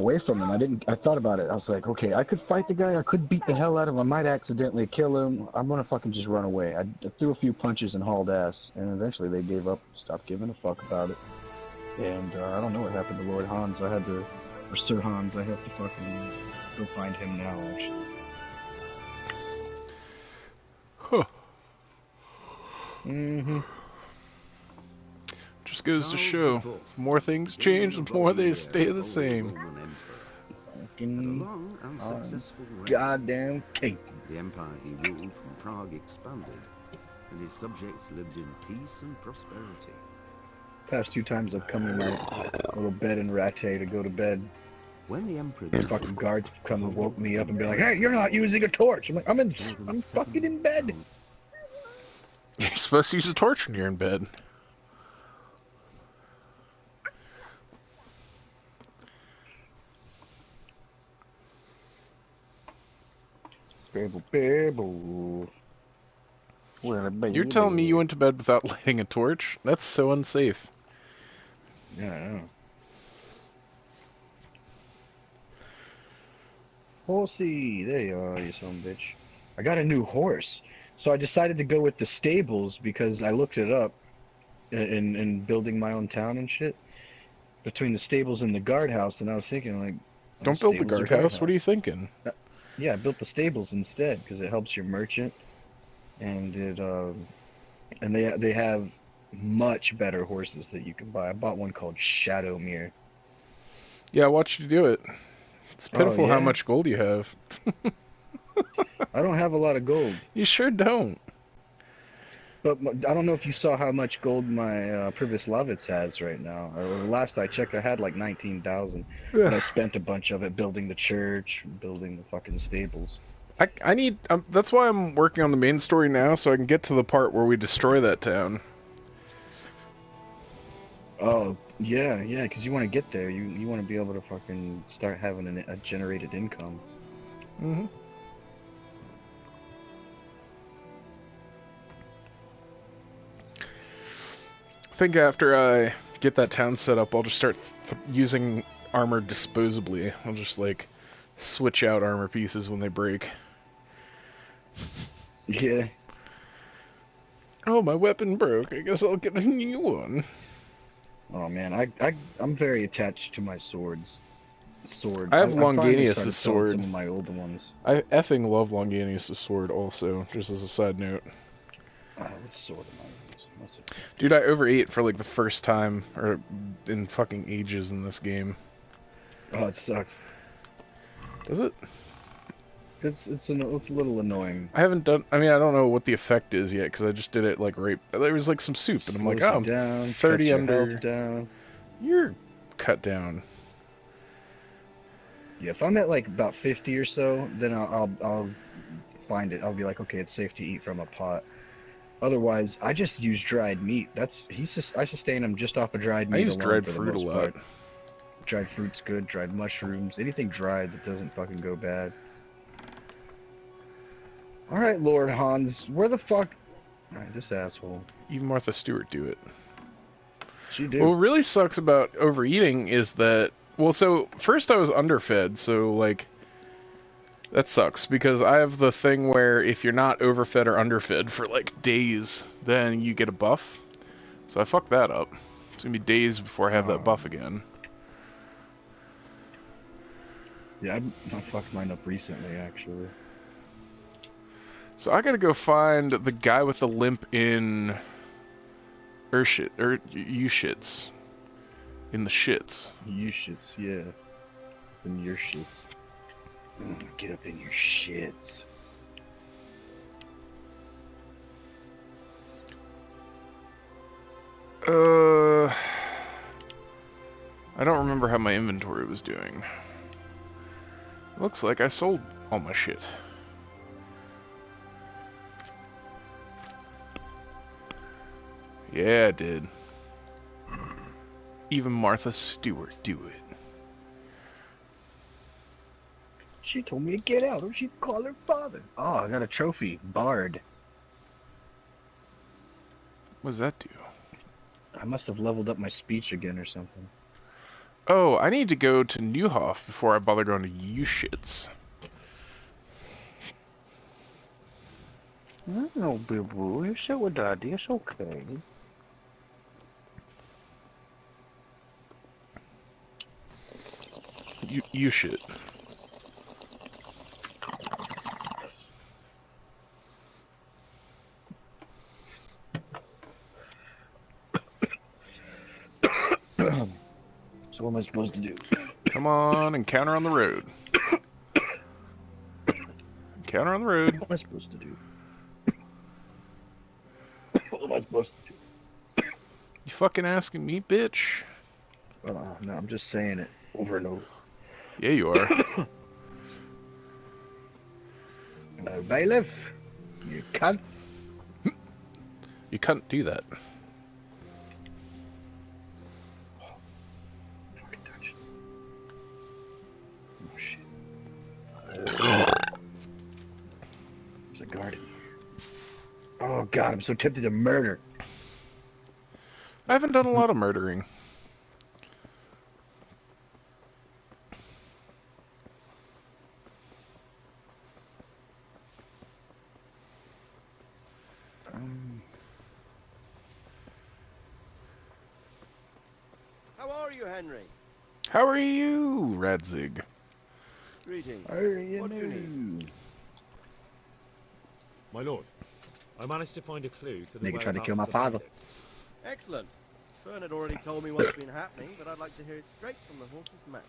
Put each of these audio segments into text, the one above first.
away from him. I thought about it. I was like, okay, I could fight the guy. I could beat the hell out of him. I might accidentally kill him. I'm gonna fucking just run away. I threw a few punches and hauled ass, and eventually they gave up, stopped giving a fuck about it. And I don't know what happened to Lord Hans. Or Sir Hans. I have to fucking go find him now, actually. Huh. Mm-hmm. Just goes to show, more things change, the more they stay the same. Long and successful Goddamn king. The empire he ruled from Prague expanded, and his subjects lived in peace and prosperity. Past 2 times I've come in my little bed and ratte to go to bed. When the emperor The fucking guards come and woke me up and be like, "Hey, you're not using a torch." I'm like, I'm fucking in bed. You're supposed to use a torch when you're in bed. You're telling me you went to bed without lighting a torch? That's so unsafe. Yeah, I know. Horsey, there you are, you son of a bitch. I got a new horse, so I decided to go with the stables because I looked it up in building my own town and shit. Between the stables and the guardhouse, and I was thinking like, don't build the guardhouse. What are you thinking? Yeah, I built the stables instead because it helps your merchant, and they have much better horses that you can buy. I bought one called Shadowmere. Yeah, I watched you do it. It's pitiful how yeah? much gold you have. I don't have a lot of gold. You sure don't. But I don't know if you saw how much gold my Privis Lovitz has right now. Last I checked, I had like 19,000. But I spent a bunch of it building the church, building the fucking stables. I need... that's why I'm working on the main story now, so I can get to the part where we destroy that town. Oh, yeah, because you want to get there. You want to be able to fucking start having a generated income. Mm-hmm. I think after I get that town set up, I'll just start using armor disposably. I'll just, like, switch out armor pieces when they break. Yeah. Oh, my weapon broke. I guess I'll get a new one. Oh, man, I'm very attached to my swords. I have Longanius' sword. Some of my old ones. I effing love Longanius' sword also, just as a side note. What sword am I using? What's it? Dude, I overate for like the first time or in fucking ages in this game. Oh, it sucks. Does it? It's a little annoying. I haven't done... I mean, I don't know what the effect is yet, because I just did it, like, right... There was, like, some soup, and I'm like, oh, I'm down, 30 under... Down. You're cut down. Yeah, if I'm at, like, about 50 or so, then I'll find it. I'll be like, okay, it's safe to eat from a pot. Otherwise, I just use dried meat. I sustain them just off of dried meat. I use dried fruit a lot. Dried fruit's good, dried mushrooms, anything dried that doesn't fucking go bad. Alright, Lord Hans, where the fuck... Alright, this asshole. Even Martha Stewart do it. She do. What really sucks about overeating is that... Well, so, first I was underfed, so, like... That sucks, because I have the thing where if you're not overfed or underfed for, like, days, then you get a buff. So I fucked that up. It's gonna be days before I have that buff again. Yeah, I fucked mine up recently, actually. So I gotta go find the guy with the limp in U-shits. In the shits. U-shits, yeah. In your shits. Get up in your shits. I don't remember how my inventory was doing. Looks like I sold all my shit. Yeah, I did. Even Martha Stewart do it. She told me to get out or she'd call her father. Oh, I got a trophy. Bard. What does that do? I must have leveled up my speech again or something. Oh, I need to go to Newhoff before I bother going to you shits. No, boo-boo. You're so with Daddy. It's okay. You shit. So what am I supposed to do? Come on, encounter on the road. Encounter on the road. What am I supposed to do? What am I supposed to do? You fucking asking me, bitch? No, I'm just saying it over and over. Yeah, you are. Bailiff, you cunt. You can't do that. Fucking touch it. Oh shit. There's a garden. Oh god, I'm so tempted to murder. I haven't done a lot of murdering. How are you, Henry? How are you, Radzig? Greetings. What do you What do you need? My lord, I managed to find a clue to the Nigga tried to whereabouts kill my of the father. bandits. Excellent. Fern had already told me what's been happening, but I'd like to hear it straight from the horse's mouth.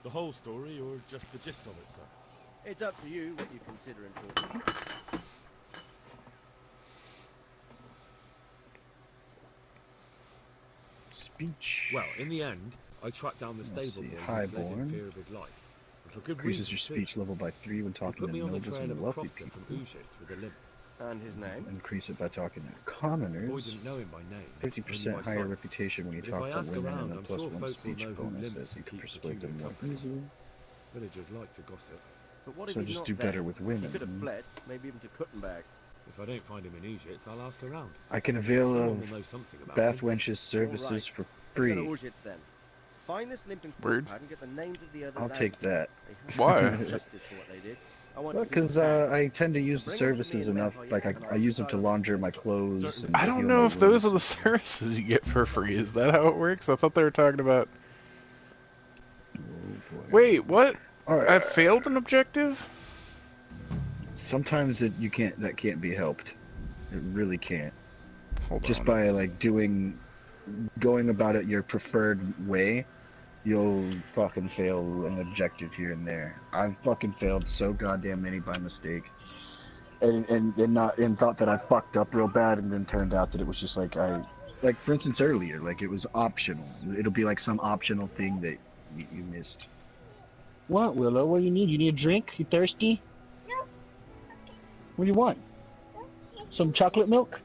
The whole story, or just the gist of it, sir? It's up to you what you consider important. Speech. Well, in the end, I tracked down the stable see, boy who fled Highborn. in fear of his life. And for good Increases reason, your too. speech level by 3 when He talking put to me on the nobles trail and of a wealthy crofter people. from Ujit with a limp. And his name? Increase it by talking to The boy commoners. didn't know him by name, 50% only by higher sight. reputation when you But if talk I to ask women, around, and a I'm plus sure 1 folk will speech know who bonus limps as you and can keeps persuade them more peculiar easily. Villagers like to gossip. But what if So he's just not do there? better with women. He could have fled, maybe even to Kuttenberg. If I don't find him in Ujit, I'll ask around. I can avail Someone of will know something about Bath him. Wench's services right. for Let's go to free. Auschwitz then. Find this limping Word. footpad and get the names of the others I'll out. take that. They have Why? to get justice for what they did. I want to see Because them hanged. I tend to use the Bring 'em to me services in enough. Mehoy, Like and I I'll use them to silence launder them. my clothes Certainly. and I don't heal know my if those wounds. are the services you get for free. Is that how it works? I thought they were talking about... Oh, boy. Wait, what? Alright. I failed an objective? Sometimes you can't. That can't be helped. It really can't. Hold Just on. by like going about it your preferred way, you'll fucking fail an objective here and there. I've fucking failed so goddamn many by mistake, and thought that I fucked up real bad, and then turned out that it was just like for instance earlier, like it was optional. It'll be like some optional thing that you missed. What, Willow? What do you need? You need a drink? You thirsty? What do you want? Some chocolate milk?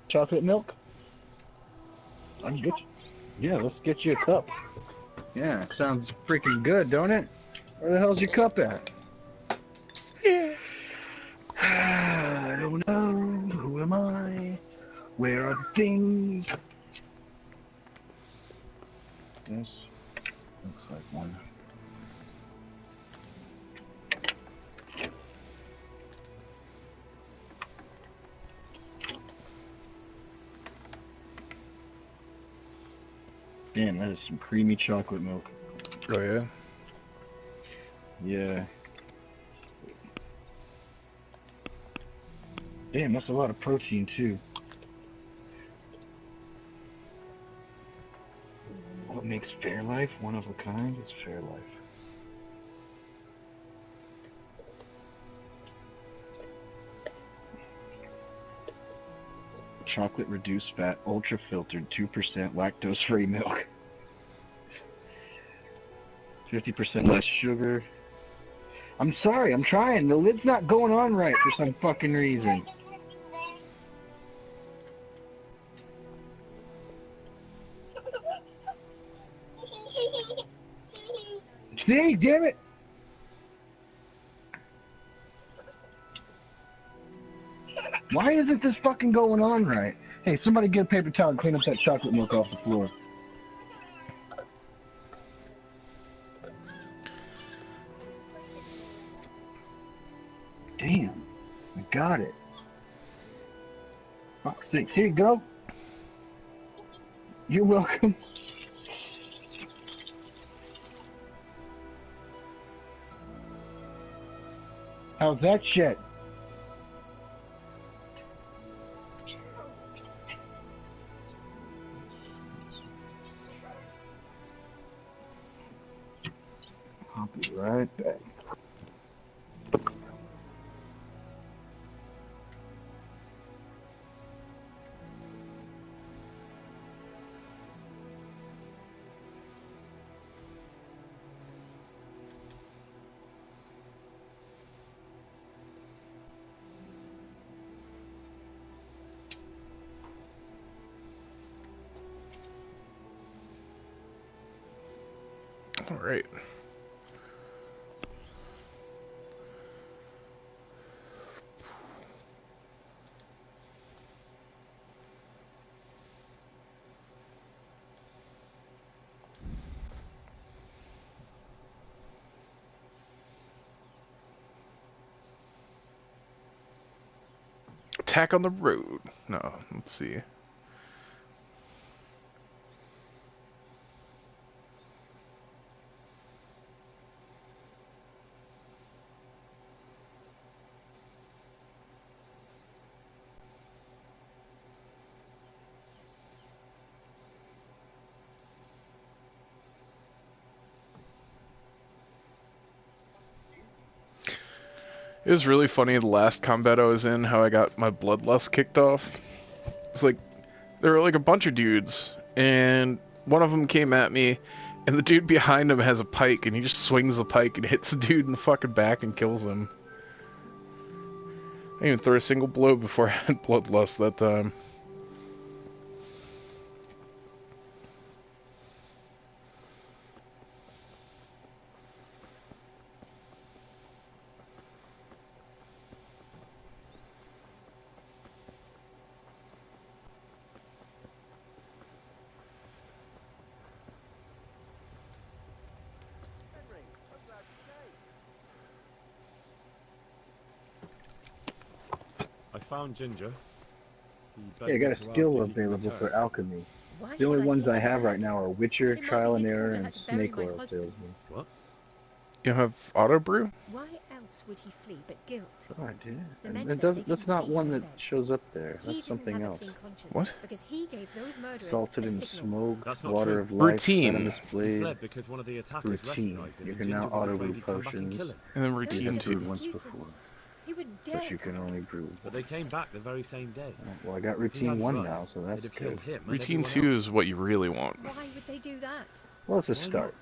Chocolate milk? I can get you. Yeah, let's get you a cup. Yeah, sounds freaking good, don't it? Where the hell's your cup at? Yeah. I don't know. Who am I? Where are the things? This looks like one. Damn, that is some creamy chocolate milk. Oh, yeah? Yeah. Damn, that's a lot of protein, too. What makes Fairlife one of a kind? It's Fairlife. Chocolate reduced fat, ultra filtered, 2% lactose free milk. 50% less sugar. I'm sorry, I'm trying. The lid's not going on right for some fucking reason. See, damn it! Why isn't this fucking going on right? Hey, somebody get a paper towel and clean up that chocolate milk off the floor. Damn. I got it. Fuck's sakes. Here you go. You're welcome. How's that shit? I'll be right back. All right. Attack on the road. No, let's see. It was really funny the last combat I was in, how I got my bloodlust kicked off. It's like, there were like a bunch of dudes, and one of them came at me, and the dude behind him has a pike, and he just swings the pike and hits the dude in the fucking back and kills him. I didn't even throw a single blow before I had bloodlust that time. Henry, I'm glad you came. I found Ginger. He Yeah, I begged got me a to ask skill if you could available return. for alchemy. Why The should only I ones take I it have back? right now are Witcher, It might Trial be and his fault Error, I had and to bury Snake my Oil husband. salesman. What? You have auto brew? Why else would he flee but guilt? Oh, I did. The And men it said does, they that's didn't not see one him in that bed. shows up there. He That's didn't something have a else. clean conscience What? because he gave those murderers Salted a in signal. smoke, That's not water true. of life, Routine. venomous He blade, fled because one of the attackers routine. recognized him, You and can now Ginger was auto afraid brew he'd come back and potions. kill him. And then Those You routine had are to do too. it once excuses. before, He wouldn't but dare you can come only back. brew. But they came back the very same day. Well, I got If he routine hadn't 1 run, now, so they'd that's have good. killed him and Routine everyone 2 else. is what you really want. Why would they do that? Well, it's a Why not? start.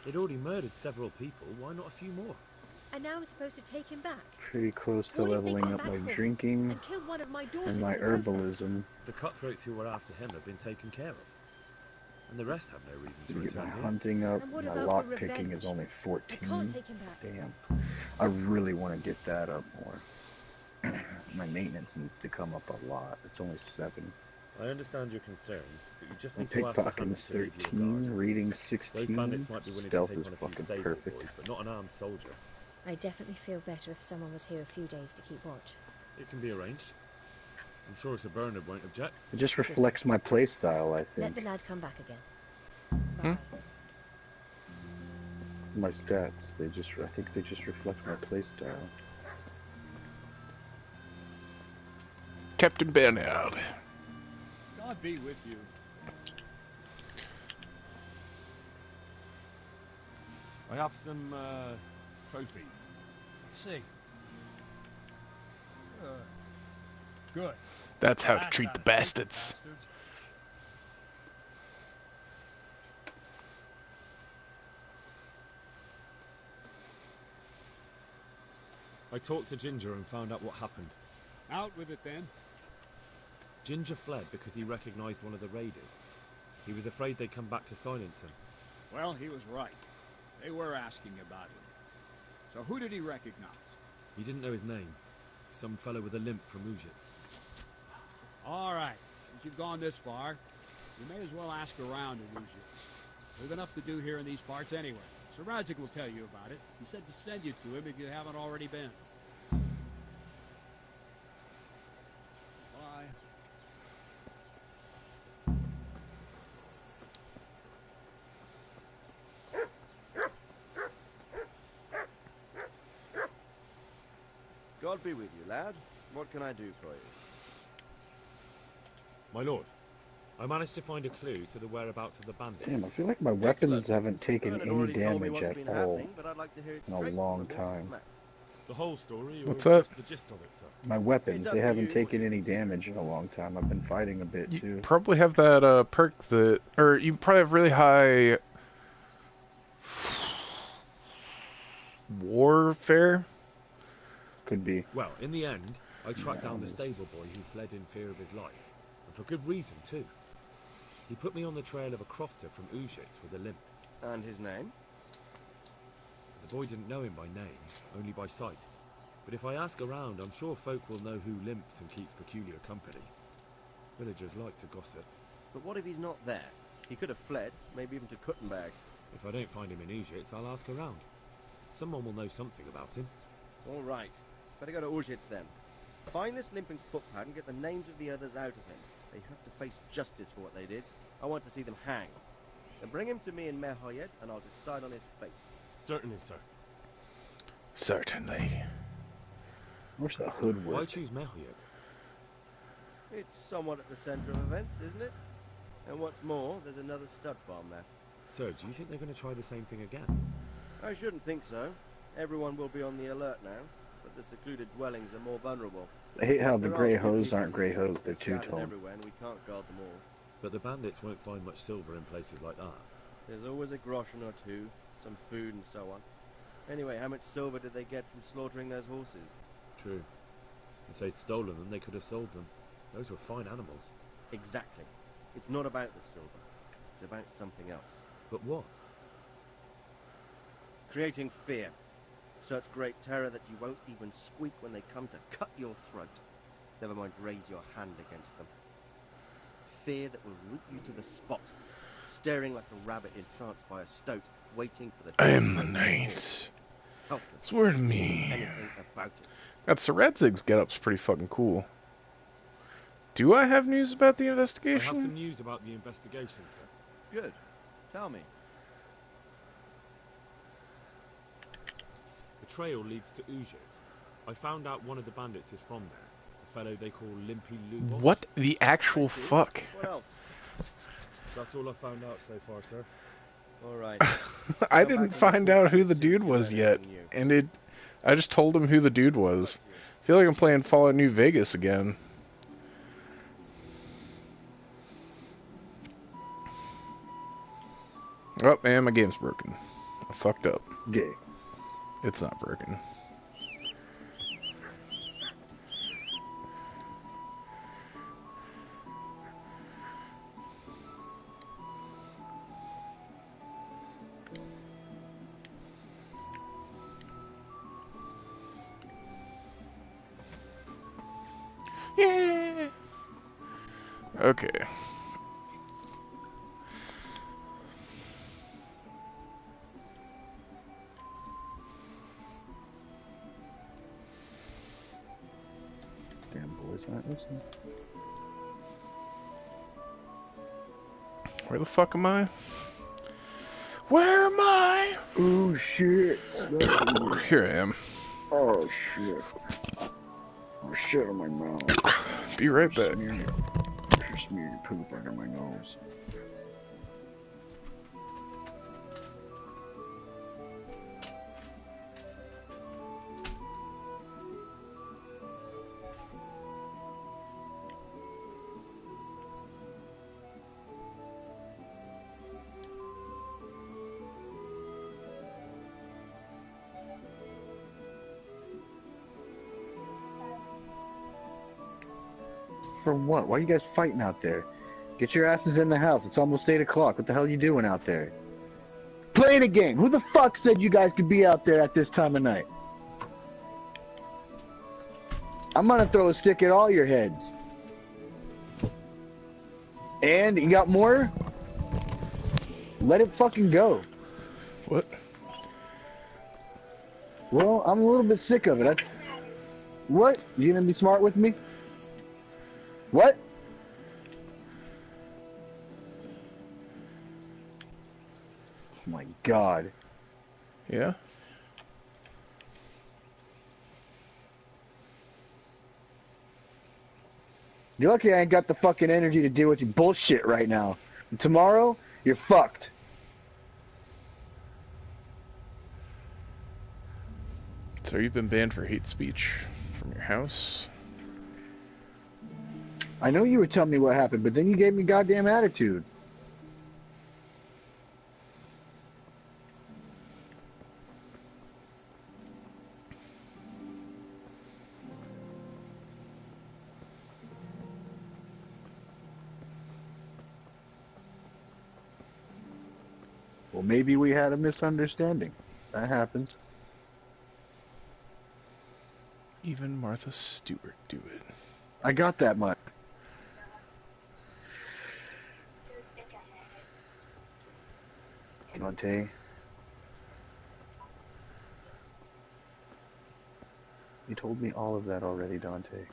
They'd already murdered several people. Why not a few more? And now I'm supposed to take him back. Pretty close to What if they leveling come up back my for him drinking and kill one of my daughters and my in the process? herbalism. The cutthroats who were after him have been taken care of. And the rest have no reason To to get my return here. hunting up. And what My about lock for picking is revenge? only I 14. can't take him back. Damn. I really want to get that up more. My maintenance needs to come up a lot. It's only 7. I understand your concerns, but you just My need to ask the pickpocketing is hunters to leave you a 13, guard. reading Those 16, bandits might be willing to stealth take is on a few fucking stable perfect. boys, but not an armed soldier. I definitely feel better if someone was here a few days to keep watch. It can be arranged. I'm sure Sir Bernard won't object. It just reflects my playstyle, I Let think. the lad come back again. Bye. My stats, I think they just reflect my playstyle. Captain Bernard. God be with you. I have some trophies. Let's see. Good. That's how to That's treat how the to bastards. bastards. I talked to Ginger and found out what happened. Out with it then. Ginger fled because he recognized one of the raiders. He was afraid they'd come back to silence him. Well, he was right. They were asking about him. So who did he recognize? He didn't know his name. Some fellow with a limp from Ujits. All right. Since you've gone this far, you may as well ask around at Ujits. We've enough to do here in these parts anyway. Sir Radzik will tell you about it. He said to send you to him if you haven't already been. God be with you, lad. What can I do for you? My lord, I managed to find a clue to the whereabouts of the bandits. Damn, I feel like my weapons Excellent. haven't taken Bernard any already told me damage what's at been all happening, but I'd like to hear it in a straight long from the horse's time. mouth. The whole story, or What's that? just the gist of it, sir? My weapons, It's up they to haven't you taken what you any consider damage in a long time. I've been fighting a bit You too. probably have that perk that, or you probably have really high warfare. Could be. Well, in the end, I tracked Yeah, down the almost. stable boy who fled in fear of his life. And for good reason, too. He put me on the trail of a crofter from Ujit with a limp. And his name? The boy didn't know him by name, only by sight. But if I ask around, I'm sure folk will know who limps and keeps peculiar company. Villagers like to gossip. But what if he's not there? He could have fled, maybe even to Kuttenberg. If I don't find him in Ujit, I'll ask around. Someone will know something about him. All right. Better go to Urzhitz then. Find this limping footpad and get the names of the others out of him. They have to face justice for what they did. I want to see them hanged. Then bring him to me in Merhoyed and I'll decide on his fate. Certainly, sir. Certainly. Where's the hood Why work? choose Merhoyed? It's somewhat at the centre of events, isn't it? And what's more, there's another stud farm there. Sir, do you think they're going to try the same thing again? I shouldn't think so. Everyone will be on the alert now, but the secluded dwellings are more vulnerable. I hate how the There are grey a few hose people aren't grey here, hose, they're scattered two-tone. everywhere, and we can't guard them all. But the bandits won't find much silver in places like that. There's always a groschen or two, some food and so on. Anyway, how much silver did they get from slaughtering those horses? True. If they'd stolen them, they could have sold them. Those were fine animals. Exactly. It's not about the silver. It's about something else. But what? Creating fear. Such great terror that you won't even squeak when they come to cut your throat. Never mind raise your hand against them. Fear that will root you to the spot. Staring like a rabbit entranced by a stoat, waiting for the... I am the knight. Helpless. Swear to me. Anything about it. That Sir Radzig's getup's pretty fucking cool. Do I have news about the I have investigation? some news about the investigation, sir. Good. Tell me. The trail leads to Ujits. I found out one of the bandits is from there. A fellow they call Limpy Lubov. What the actual I see. fuck? What else? That's all I found out so far, sir. All right. I Come didn't back and find report out who as the soon as dude you was learn yet, anything new. and I just told him who the dude was. I feel like I'm playing Fallout New Vegas again. Oh, man, my game's broken. I fucked up. Gay. It's not broken. Yeah. Okay. Damn boys aren't listening. Where the fuck am I? Where am I? Oh shit. Here I am. Oh shit. Oh shit on my mouth. Be right back. Smeared your poop under my nose. For what? Why are you guys fighting out there? Get your asses in the house. It's almost 8 o'clock. What the hell are you doing out there? Playing a game. Who the fuck said you guys could be out there at this time of night? I'm gonna throw a stick at all your heads. And you got more? Let it fucking go. What? Well, I'm a little bit sick of it. What? You gonna be smart with me? What? Oh my god. Yeah? You're lucky I ain't got the fucking energy to deal with your bullshit right now. And tomorrow, you're fucked. So you've been banned for hate speech from your house? I know you were telling me what happened, but then you gave me goddamn attitude. Well, maybe we had a misunderstanding. That happens. Even Martha Stewart do it. I got that much. Dante. You told me all of that already, Dante.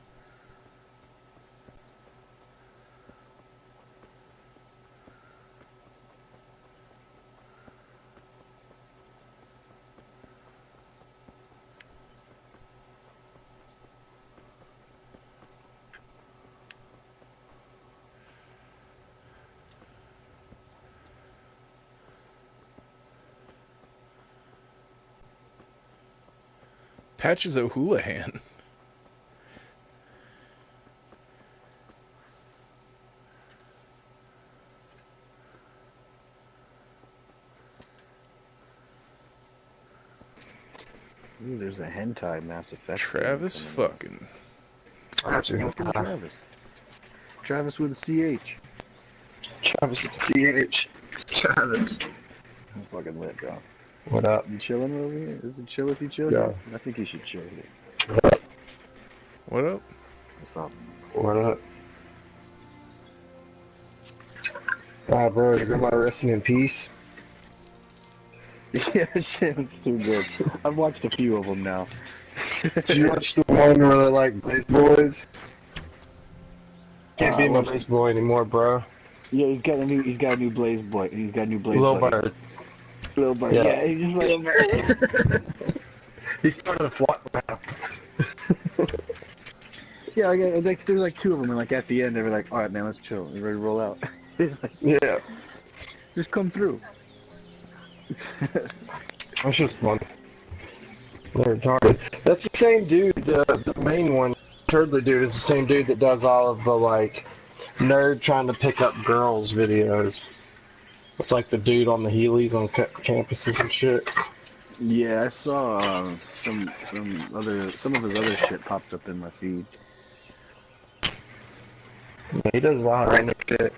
Patches O'Houlihan. Ooh, there's a hentai Mass Effect. Travis fucking. Fucking Travis. Travis with a CH. Travis with the CH. Travis. I'm fucking lit, bro. What up? You chilling over here? Is it chill if you chill? Yeah. I think you should chill here. What up? What's up? What up? Bro, you got my resting in peace. Yeah, shit was too good. I've watched a few of them now. Did you watch the one where they're like Blaze Boys? Can't be my Blaze Boy anymore, bro. Yeah, he's got a new Blaze Boy. He's got a new Blaze Lil Boy. Bird. Lil Bird. Yeah, he's just like Lil Bird. He's starting to flock now. Yeah, like there's like two of them, and like at the end, they were like, "All right, man, let's chill. You ready to roll out?" Like, Yeah. just come through. That's just fun. They're retarded. That's the same dude, the main one, Turdley dude, is the same dude that does all of the, like, nerd trying to pick up girls videos. It's like the dude on the Heelys on campuses and shit. Yeah, I saw some of his other shit popped up in my feed. Yeah, he does a lot of random shit.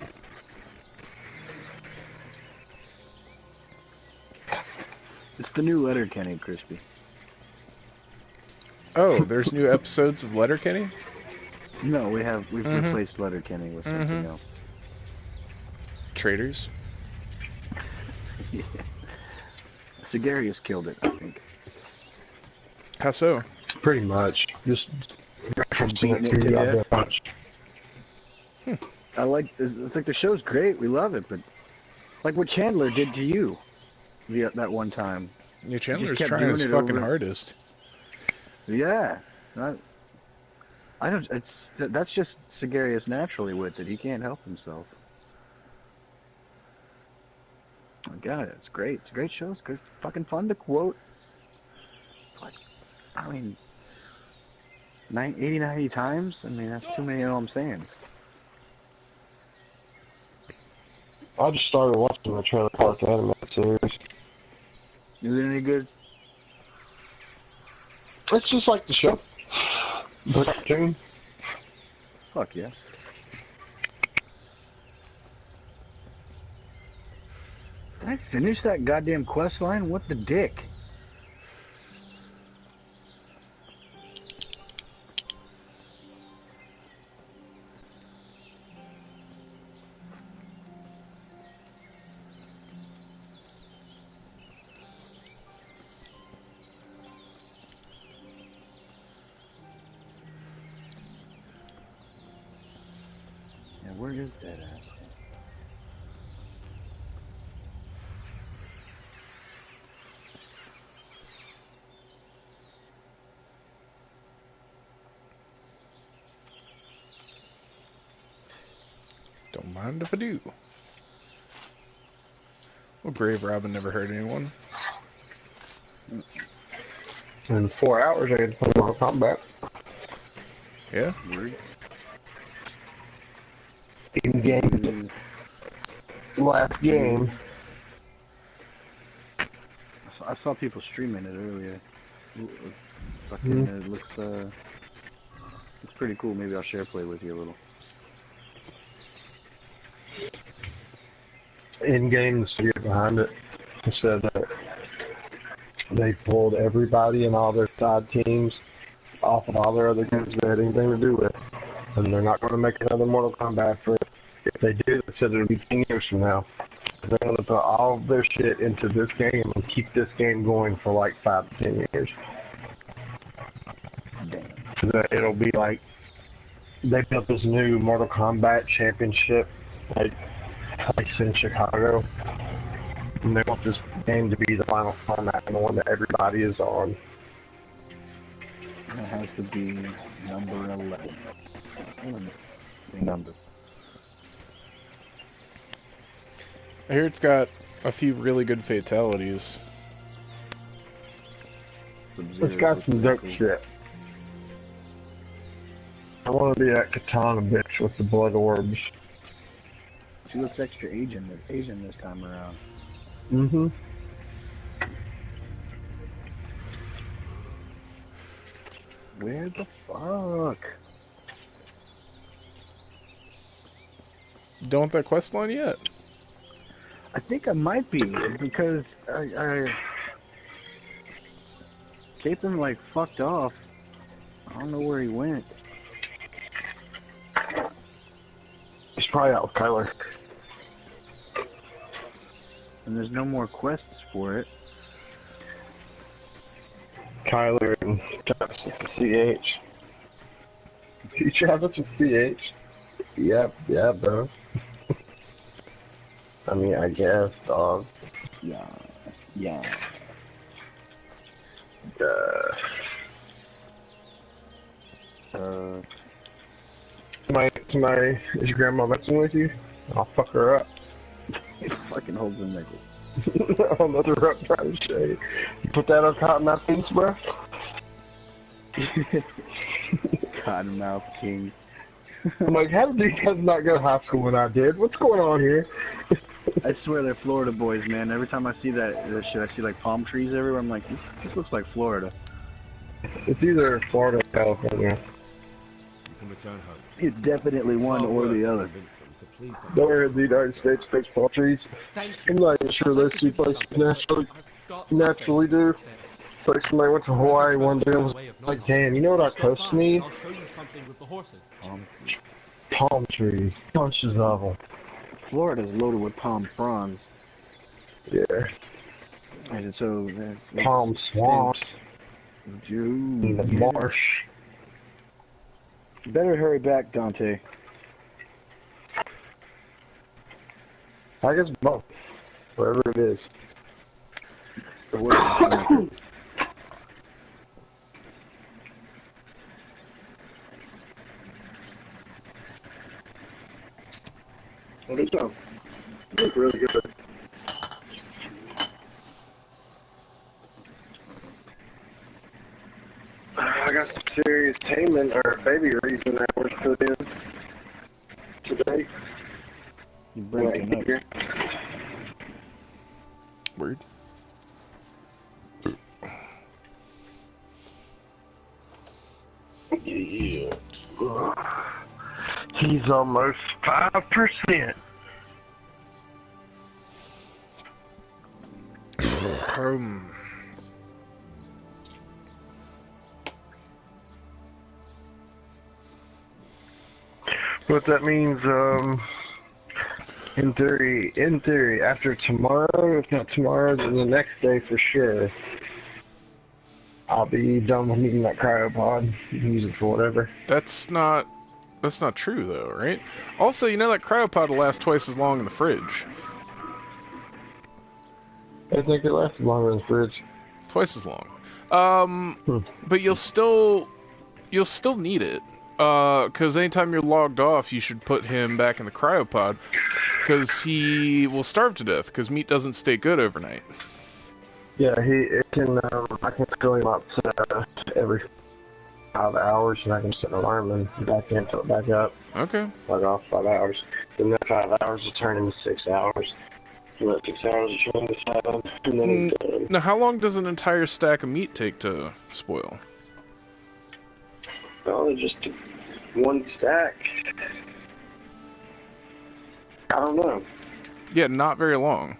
It's the new Letterkenny, Crispy. Oh, there's new episodes of Letterkenny? No, we've replaced Letterkenny with something else. Traitors? Yeah. Sigarius killed it, I think. How so? Pretty much. Just referencing it Beating it too to goddamn death. much. I like it's like the show's great, we love it, but like what Chandler did to you, that one time. Yeah, Chandler's kept trying doing his it fucking over. hardest. Yeah, I don't. That's just Sigarius naturally with it. He can't help himself. I got it. It's great. It's a great show. It's good. Fucking fun to quote. Like, I mean, 80, 90 times. I mean, that's too many. You know what I'm saying? I just started watching the Trailer Park Anime series. Is it any good? It's just like the show. Cartoon. Fuck yeah. Did I finish that goddamn quest line? What the dick? Yeah, where is that asshole? Don't mind if I do. Well, Grave Robin never hurt anyone. In 4 hours, I get to play Mortal Kombat. Yeah? Weird. In game. Last game. I saw people streaming it earlier. Fucking, it looks pretty cool. Maybe I'll share play with you a little. In game, the studio behind it said that they pulled everybody and all their side teams off of all their other games they had anything to do with. And they're not going to make another Mortal Kombat for it. If they do, they said it'll be 10 years from now. They're going to put all their shit into this game and keep this game going for like 5 to 10 years. So that it'll be like, they built this new Mortal Kombat championship, like, place in Chicago. And they want this game to be the final format and the one that everybody is on. It has to be number 11. Number. I hear it's got a few really good fatalities. It's got some dope shit. I want to be that katana bitch with the blood orbs. She looks extra Asian this time around. Mm-hmm. Where the fuck? Don't that quest line yet? I think I might be, because Captain like fucked off. I don't know where he went. He's probably out with Kyler. And there's no more quests for it. Kyler and Travis with the CH. See Travis with CH? Yep, yeah, bro. I mean, I guess, dog. Yeah. Somebody, is your grandma messing with you? I'll fuck her up. He fucking holds the nickel. I'll let her up trying to shade. You put that on Cottonmouth Kings, bro? Cottonmouth King. I'm like, how did these guys not go to high school when I did? What's going on here? I swear they're Florida boys, man. Every time I see that shit, I see like palm trees everywhere. I'm like, this looks like Florida. It's either Florida or California. You can return home. It's definitely one or the other. Nowhere in the United States makes palm trees. I'm not even sure those two places naturally do. It's like somebody went to Hawaii one day and was like, damn, you know what our coast need? I'll show you something with the horses. Palm trees. Bunches of them. Florida's loaded with palm fronds. Yeah. And so Palm swamps. In the marsh. Better hurry back, Dante. I guess both. Wherever it is. What is up? It looks really good. I got some serious payment or baby reason hours put in today. You breaking up. Here. Weird. Yeah. He's almost 5%. What that means, in theory, after tomorrow, if not tomorrow, then the next day for sure, I'll be done with needing that cryopod. You can use it for whatever. That's not true, though, right? Also, you know that cryopod will last twice as long in the fridge. I think it lasts longer in the fridge. Twice as long. But you'll still need it. Because anytime you're logged off, you should put him back in the cryopod, because he will starve to death, because meat doesn't stay good overnight. Yeah, it can, I can fill him up to every 5 hours, and I can set an alarm and back in, fill it back up. Okay. Log off 5 hours. Then that 5 hours will turn into 6 hours. And that 6 hours will turn into 7, and then he's done. Now, how long does an entire stack of meat take to spoil? Oh, just one stack. I don't know. Yeah, not very long.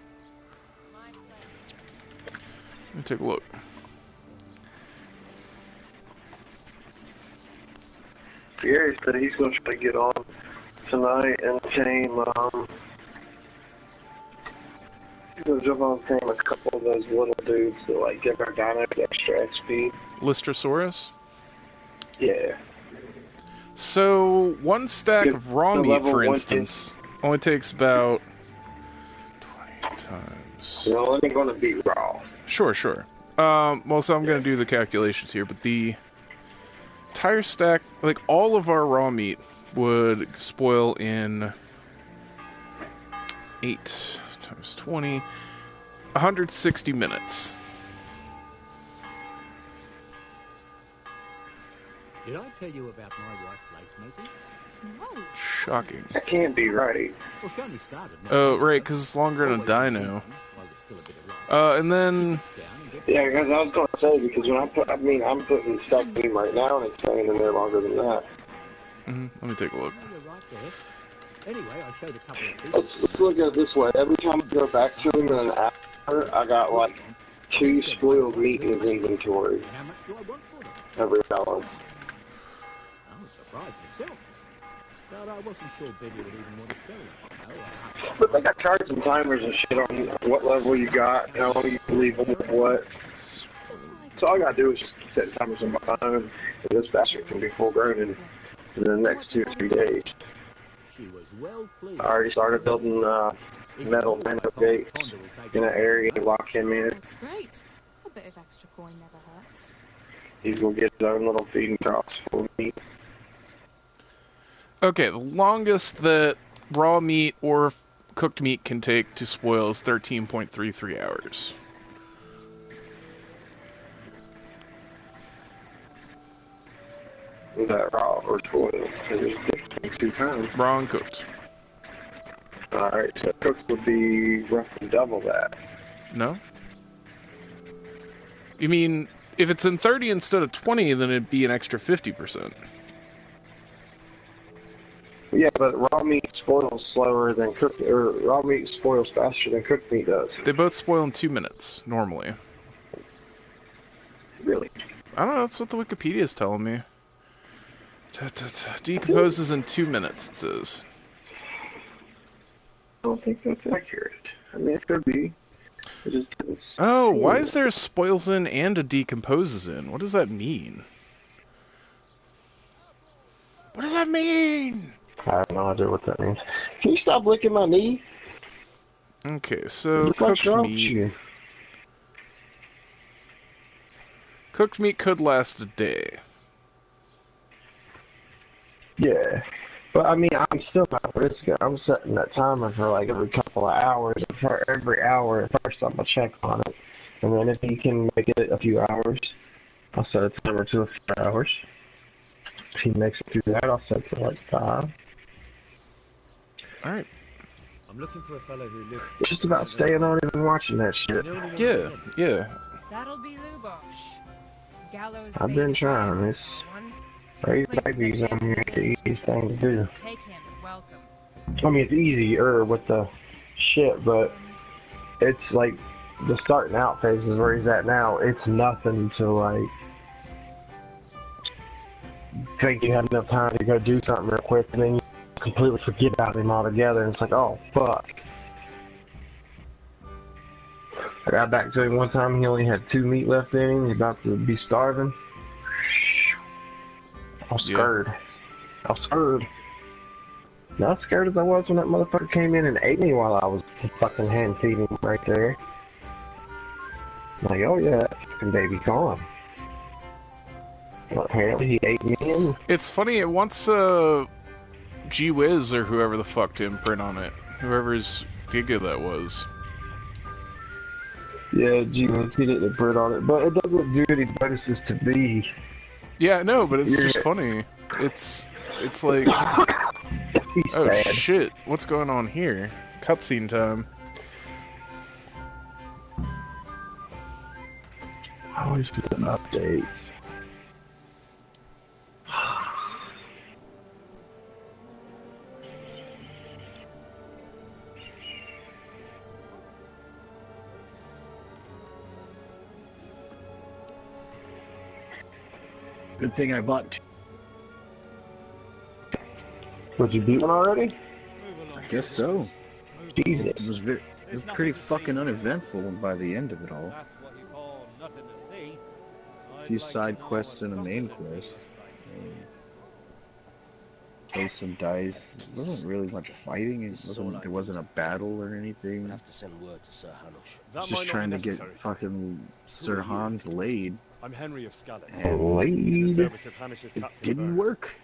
Let me take a look. Gary said he's going to try to get on tonight and tame, he's going to jump on and tame a couple of those little dudes that, like, give our dinos extra XP. Lystrosaurus? Yeah. So, one stack of raw the meat, level for 1 instance, only takes about 20 times... You're only going to be raw. Sure. Well, so I'm going to do the calculations here, but the entire stack, like all of our raw meat, would spoil in 8 times 20, 160 minutes. Did I tell you about my wife's lace making? No. Shocking. That can't be right. Well, she only started. Oh, right, because it's longer than a dino. And then... Yeah, because I was going to say, because when I'm putting stuff in right now, and it's staying in there longer than that. Let me take a look. Anyway, I showed a couple of people. Let's look at it this way. Every time I go back to him in an hour, I got like 2 spoiled meat in his inventory. How much do I want for them? Every hour. I was surprised myself. But I wasn't sure Betty would even want to sell them. So I asked But they got charts and timers and shit on what level you got, how long you can leave them with what. So all I gotta do is just set timers on my phone, and this bastard can be full grown in the next 2 or 3 days. she was well pleased. I already started building metal nano gates in an area to lock him in. That's great. A bit of extra coin never hurts. He's gonna get his own little feeding troughs for me. Okay, the longest that raw meat or cooked meat can take to spoil is 13.33 hours. Is that raw or spoiled? Because it's 2 times. Raw and cooked. Alright, so cooked would be roughly double that. No? You mean, if it's in 30 instead of 20, then it'd be an extra 50%. Yeah, but raw meat spoils slower than cooked, or raw meat spoils faster than cooked meat does. They both spoil in 2 minutes, normally. Really? I don't know, that's what the Wikipedia is telling me. Decomposes in 2 minutes, it says. I don't think that's accurate. I mean, it could be. It just didn't. Oh, why is there a spoils in and a decomposes in? What does that mean? What does that mean? I have no idea what that means. Can you stop licking my knee? Okay, so What the fuck's cooked wrong with meat. you? Cooked meat could last a day. Yeah. But I mean, I'm still not risking it. I'm setting that timer for like every couple of hours. For every hour, first I'm going to check on it. And then if he can make it a few hours, I'll set a timer to a few hours. If he makes it through that, I'll set it to like 5. Alright. I'm looking for a fellow who lives. It's just about staying on it and watching that shit. Yeah. That'll be Lubosh. Gallows I've been trying. It's raise babies on here. It's the easiest thing to do. Take him and welcome. I mean, it's easier with the shit, but it's like the starting out phase is where he's at now. It's nothing to like think you have enough time to go do something real quick, and then you completely forget about him altogether, and it's like, oh fuck. I got back to him one time, he only had 2 meat left in him, he's about to be starving. I was scared. I was scared. Not as scared as I was when that motherfucker came in and ate me while I was fucking hand feeding him right there. I'm like, oh yeah, that fucking baby's gone. Well, apparently he ate me in. It's funny, it wants Gee Whiz or whoever the fuck to imprint on it. Whoever's Giga that was. Yeah, gee, he didn't print on it, but it doesn't do any bonuses to me. Yeah, no, but it's Yeah. just funny. It's like, oh sad. shit, what's going on here? Cutscene time. I always do an update. Good thing I bought. Would you beat one already? I guess so. Jesus. It was pretty fucking uneventful by the end of it all. That's what you call nothing to see. A few side quests and a main quest. Play some dice. It wasn't really much fighting. There wasn't a battle or anything. I have to send word to Sir Hanush. That might Just not trying be to get necessary. fucking Sir Hans laid. I'm Henry of Scallis. And in the Laid. service of Hanish's it captain. didn't Bern. work.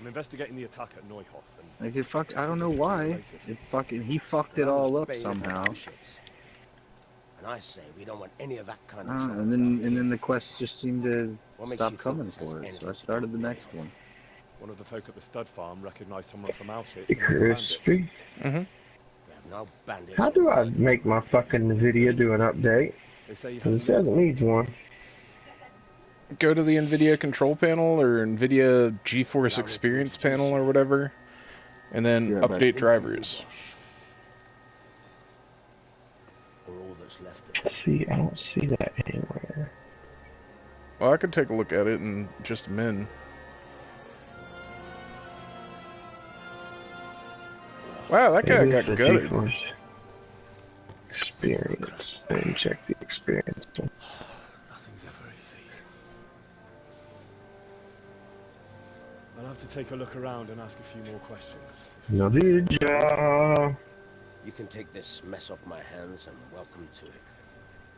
I'm investigating the attack at Neuhof. And Like I don't know why. He fucked it all up somehow. And I say we don't want any of that kind of trouble. And then the quests just seemed to What makes stop you think coming this has for it. anything So I to do started the with next me? one. one of the folk at the stud farm recognized someone from Auschwitz and they were bandits. Crispy. Mm-hmm. We have no bandits. How do I make my fucking video do an update? They say you Because have it says it needs one. Go to the NVIDIA control panel or NVIDIA GeForce Experience panel or whatever, and then Yeah, but- update drivers. Or all that's left of it. See, I don't see that anywhere. Well, I could take a look at it in just a minute. Wow, that guy Maybe got it's the gutted. GeForce Experience. And check the experience. Nothing's ever easy. I'll have to take a look around and ask a few more questions. No did ya? You can take this mess off my hands and welcome to it.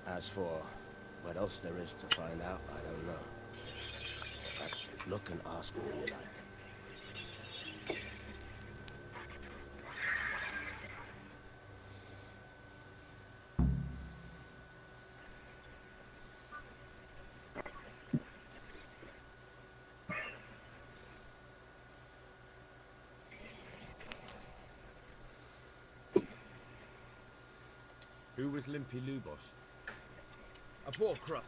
As for what else there is to find out, I don't know. But look and ask all you like. Who was Limpy Lubosh? A poor crop.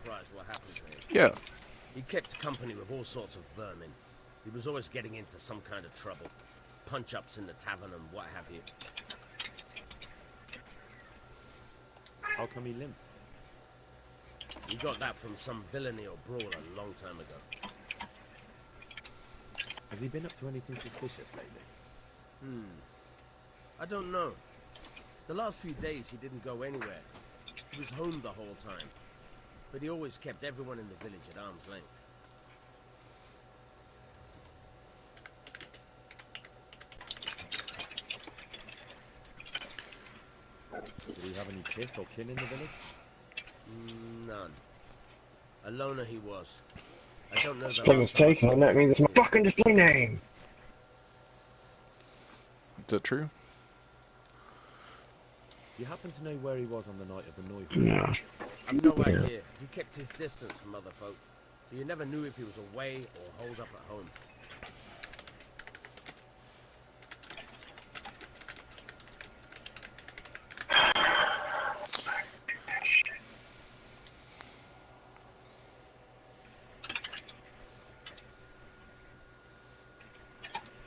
Surprised what happened to him. Yeah. He kept company with all sorts of vermin. He was always getting into some kind of trouble. Punch-ups in the tavern and what have you. How come he limped? He got that from some villainy or brawl a long time ago. Has he been up to anything suspicious lately? I don't know. The last few days he didn't go anywhere. He was home the whole time. But he always kept everyone in the village at arm's length. Did he have any kith or kin in the village? None. A loner he was. I don't know the Thing is last time I taken, saw and that him. means it's my fucking display name. Is that true? You happen to know where he was on the night of the Neuhof? No. I've no idea. He kept his distance from other folk, so you never knew if he was away or holed up at home.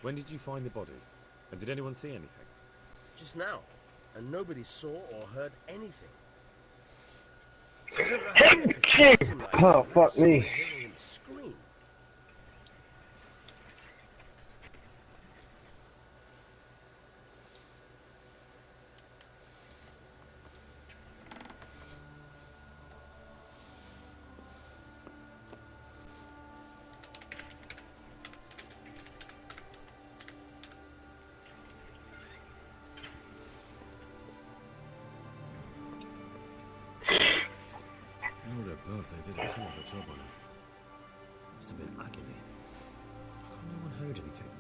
When did you find the body? And did anyone see anything? Just now, and nobody saw or heard anything. I don't know how they could hurt him like Oh, that fuck without me. hearing him scream. Not a if they did a hell of a job on him. Must have been agony. How come no one heard anything?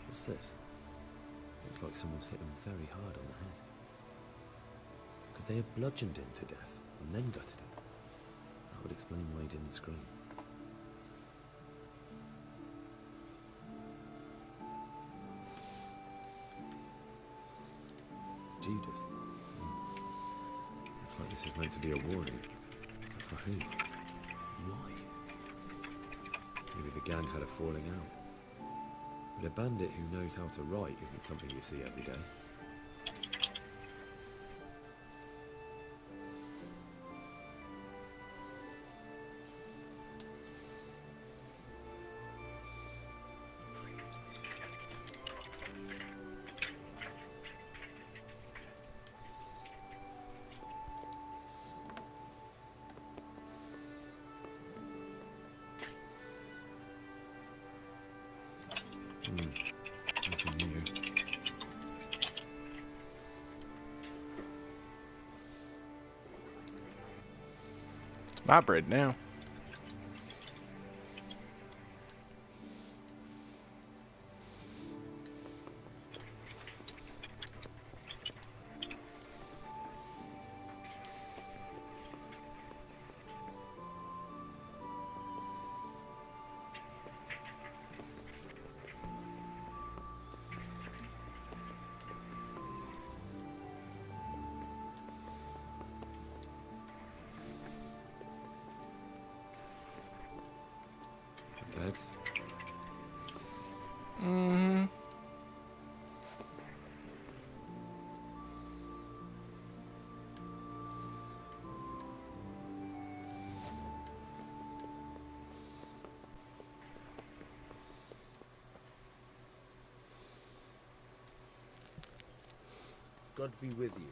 What's this? Looks like someone's hit him very hard on the head. Could they have bludgeoned him to death and then gutted him? That would explain why he didn't scream. Judas. Looks like this is meant to be a warning. But for who? Why? Maybe the gang had a falling out. But a bandit who knows how to write isn't something you see every day. Nothing here. My bread now. Bed. Mm-hmm. God be with you.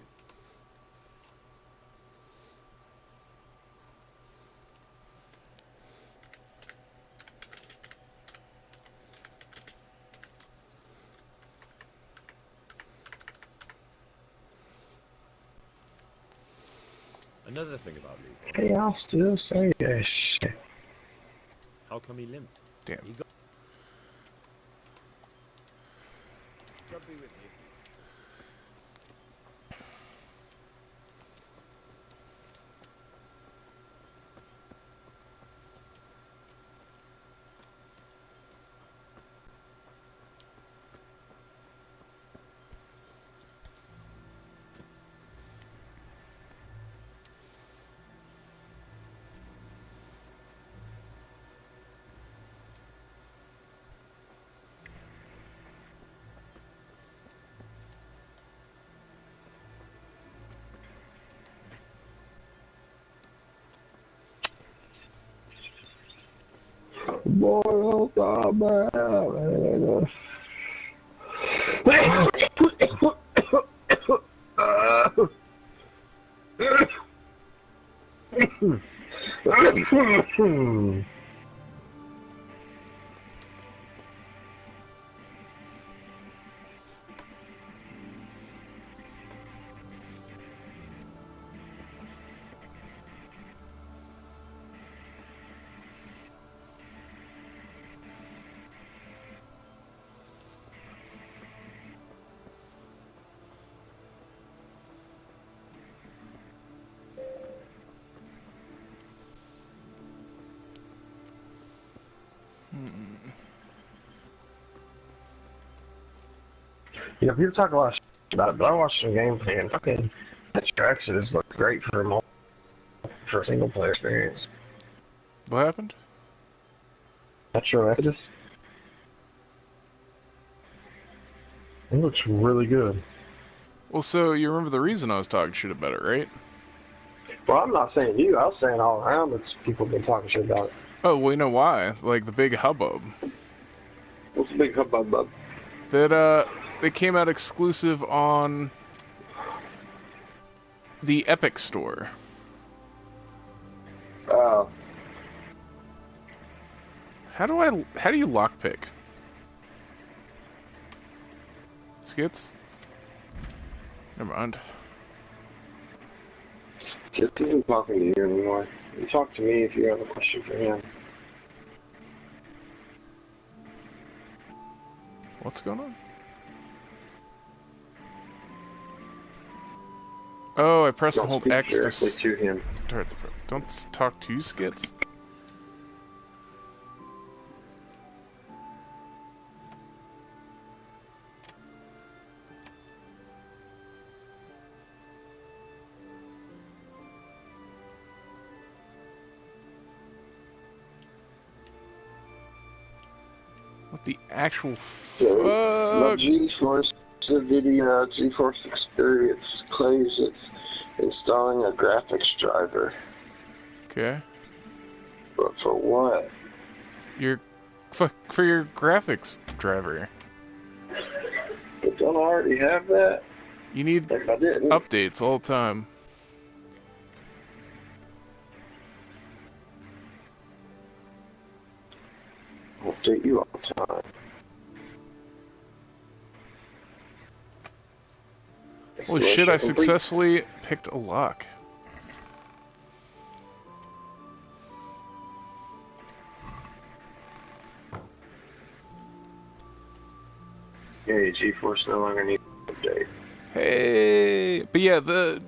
Another thing about Levi. Hey, I'll still say that shit. How come he limped? Damn. He got... God be with you. Boy, oh God, man. Yeah, people talk a lot of shit about it, but I watched some gameplay and fucking Metro Exodus looked great for a single player experience. What happened? Metro Exodus. It looks really good. Well, so you remember the reason I was talking shit about it, right? Well, I'm not saying you. I was saying all around that people have been talking shit about it. Oh, well, you know why? Like, the big hubbub. What's the big hubbub? That, they came out exclusive on the Epic Store. How do you lockpick? Skits? Never mind. Just isn't talking to you anymore. You talk to me if you have a question for him. What's going on? Oh, I pressed and Don't hold speak X directly to to him. start the... Don't talk to Skits. What the actual So, fuck? the GeForce video GeForce Experience claims it's installing a graphics driver. Okay. But for what? For your graphics driver. But don't I already have that? You need If I didn't. updates all the time. I'll update you all the time. Holy shit, I successfully picked a lock. Yeah, GeForce no longer needs an update. Hey, but yeah, the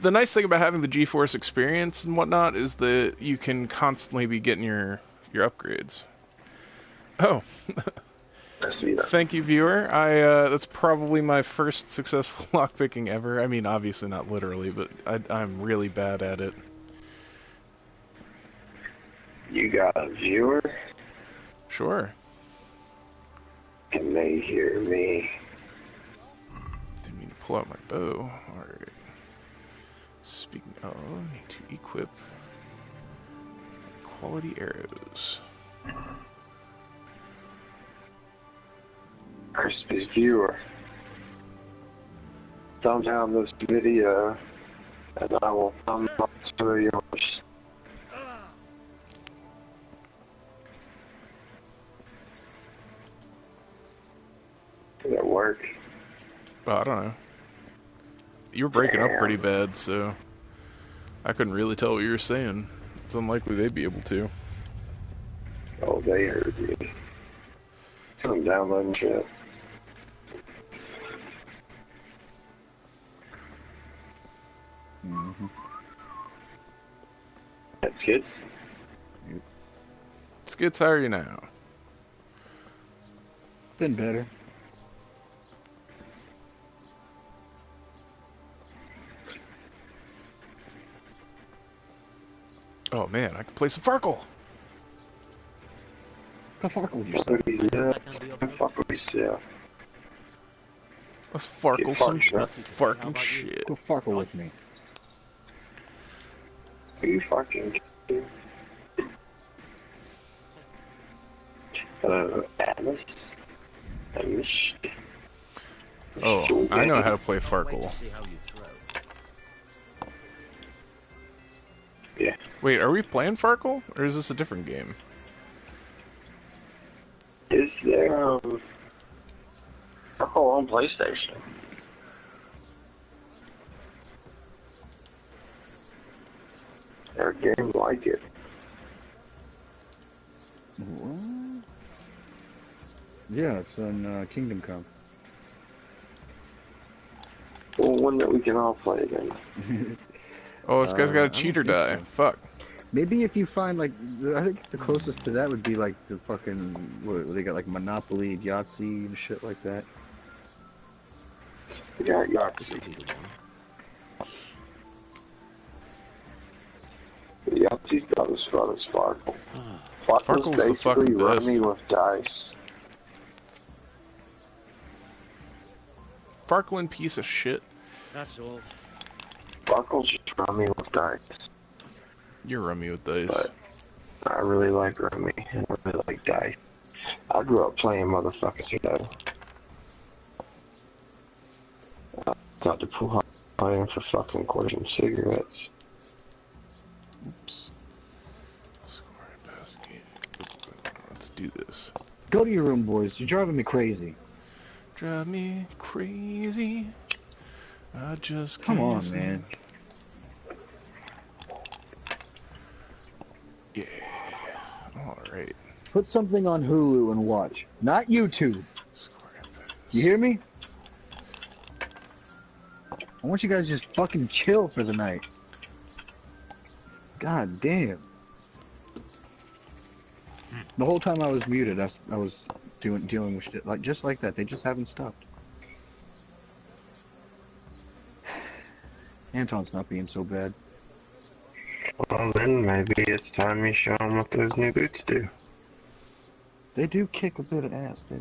nice thing about having the GeForce experience and whatnot is that you can constantly be getting your upgrades. Oh, thank you, viewer. That's probably my first successful lockpicking ever. I mean, obviously not literally, but I'm really bad at it. You got a viewer? Sure. Can they hear me? Didn't mean to pull out my bow. Alright. Speaking of, need to equip quality arrows. Crispy's viewer. Thumb down this video, and I will thumb up to yours. Did that work? Oh, I don't know. You were breaking up pretty bad, so I couldn't really tell what you were saying. It's unlikely they'd be able to. Oh, they heard me. Come downloading shit. Mm-hmm. That's good. Skits, how are you now? Been better. Oh man, I can play some Farkle! Go Farkle with yourself. Fuck with yourself. Let's Farkle some fucking shit. Go Farkle with me. Are you fucking kidding? Alice? Oh, I know how to play Farkle. Yeah. Wait, are we playing Farkle? Or is this a different game? Is there, Farkle on PlayStation? There a game like it? What? Yeah, it's on Kingdom Come. Well, one that we can all play again. Oh, this guy's got a cheater die. So. Fuck. Maybe if you find, like, I think the closest to that would be, like, the fucking, what, they got, like, Monopoly, Yahtzee, and shit like that. Yeah, Yahtzee. Yahtzee's got as fun as Farkle. Farkle's the fucking best. Rummy with dice. Farkling piece of shit. That's all. Farkle's just Rummy with dice. You're rummy with dice. But I really like Rummy, and I really like dice. I grew up playing motherfuckers, though. I got to pull out playing for fucking quarters and cigarettes. Oops. Let's do this. Go to your room, boys. You're driving me crazy. Drive me crazy. I just Come can't on, sleep. man. Yeah. All right. Put something on Hulu and watch, not YouTube. You hear me? I want you guys to just fucking chill for the night. God damn. The whole time I was muted, I was dealing with shit just like that. They just haven't stopped. Anton's not being so bad. Well, then maybe it's time you show them what those new boots do. They do kick a bit of ass, they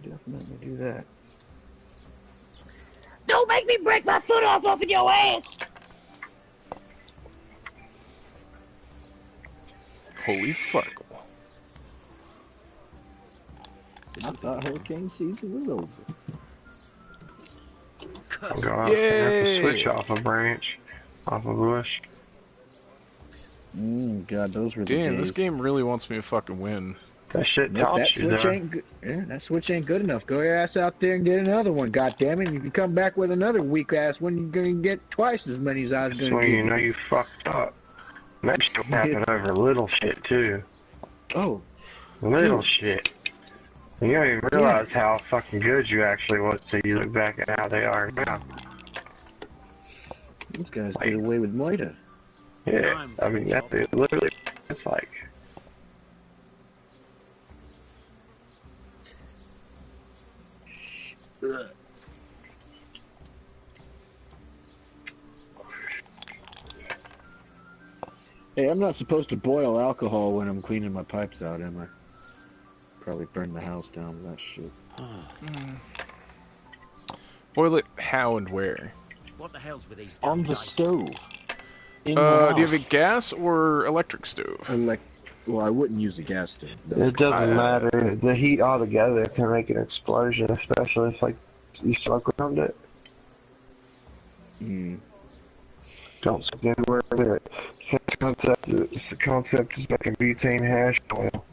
definitely do that. Don't make me break my foot off of your ass! Holy fuck. I thought hurricane season was over. I'll go out and have to switch off a branch, off a bush. God, those were the Damn, days. this game really wants me to fucking win. That shit Nope, taught that you, switch though. ain't good. Yeah, that switch ain't good enough. Go your ass out there and get another one, goddammit. If you come back with another weak ass one, you're gonna get twice as many as I was That's gonna when get. you know you fucked up. That shit happen over little shit, too. Oh. Little Dude. shit. You don't even realize how fucking good you actually was till you look back at how they are now. These guys get away with murder. Yeah, I mean, that's it. Literally, it's like... Hey, I'm not supposed to boil alcohol when I'm cleaning my pipes out, am I? Probably burn the house down with that shit. Boil it how and where? What the hell's with these On the dice? stove. In Do the you have a house. gas or electric stove? Well, I wouldn't use a gas stove. It doesn't matter. The heat altogether can make an explosion, especially if, like, you smoke around it. Don't smoke anywhere near it. The concept is making butane hash oil.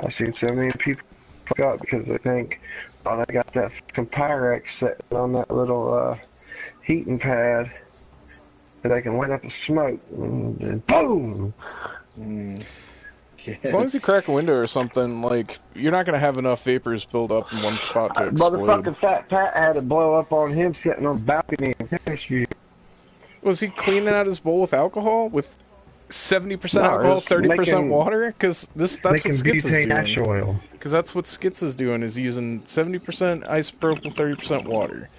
I've seen so many people fuck up because they think, oh, they got that fucking Pyrex sitting on that little heating pad that they can light up the smoke, and then boom! As long as you crack a window or something, like, you're not gonna have enough vapors build up in one spot to explode. Motherfucking Fat Pat had it blow up on him sitting on the balcony in Tennessee. Was he cleaning out his bowl with alcohol? With 70% No, alcohol, it's 30% making- water? Because that's what making Skits is butane ash doing. oil. Because that's what Skits is doing, is using 70% isopropyl, 30% water.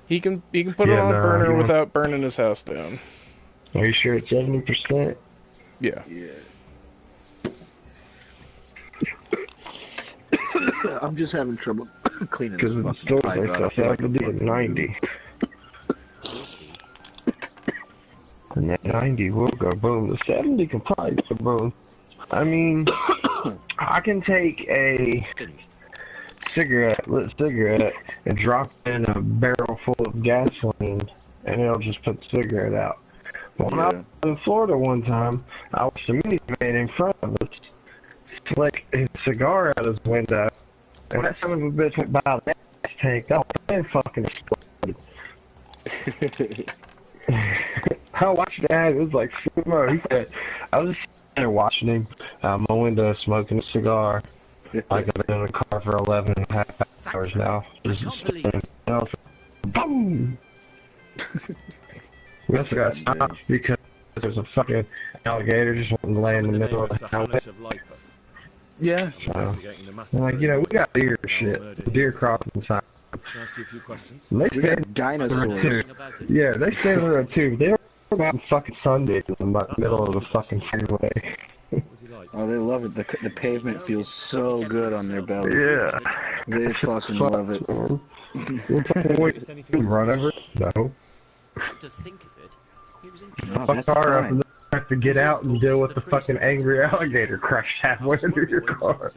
He can put it Yeah, on a no, burner you- without burning his house down. Are you sure it's 70%? Yeah. I'm just having trouble cleaning Because this the fucking stores pipe like out. I that, feel like 70 and 90. And that 90 will go boom. The 70 can probably go boom. I mean, I can take a lit cigarette, and drop it in a barrel full of gasoline, and it'll just put the cigarette out. When I was in Florida one time, I watched a minivan in front of us flick his cigar out his window, and that son of a bitch went by the gas tank. That thing fucking exploded. I watched that. It was like sumo. He said, I was just sitting there watching him out my window, smoking a cigar. Like I've been in the car for 11 and a half hours now. Just sitting, boom! We also got stopped because there's a fucking alligator just wanting to lay in the middle of the highway. Yeah. So, I'm like, we got deer and shit. The deer crossing sign. Can I ask you a few questions? They We got stand dinosaurs. too. Yeah, they stand there too. They're on fucking Sunday in the middle of the fucking freeway. Oh, they love it. The pavement feels so good on their bellies. Yeah. They fucking love it. Run over? No. To think of it, he was in No, Fuck that's car up fine. and then have to get out and deal with the fucking angry alligator crushed halfway through your car.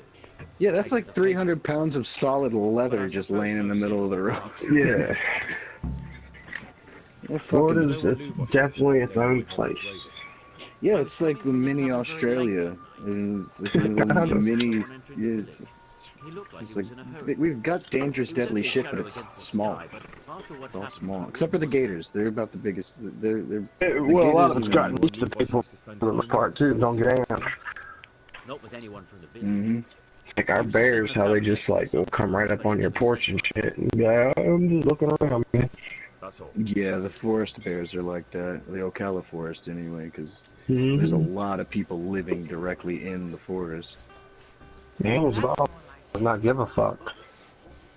Yeah, that's like 300 pounds of solid leather just laying in the middle of the road. Yeah. Florida's it's definitely its own place. Yeah, it's like the mini Australia. It's a little mini. Yeah, He looked like It's he like was in a hurry. we've got dangerous, He was deadly only a shit, but shadow it's against the small. sky, but after what It's all happened, small, I except for the wouldn't gators. They're about the biggest. They're the Well, a lot gators of it's and gotten anyone used to Luke Bosch people used to spend for the time most part with, too. Don't get relatives or angry. friends. Not with anyone from the village. Mm-hmm. Like our You've seen bears, the how they town just next like to will come right sometimes, up but on you your never porch see and shit. And be like, "Oh, I'm just looking around, man." That's all. Yeah, the forest bears are like that. The Ocala forest, anyway, because Mm-hmm. there's a lot of people living directly in the forest. Animals all does not give a fuck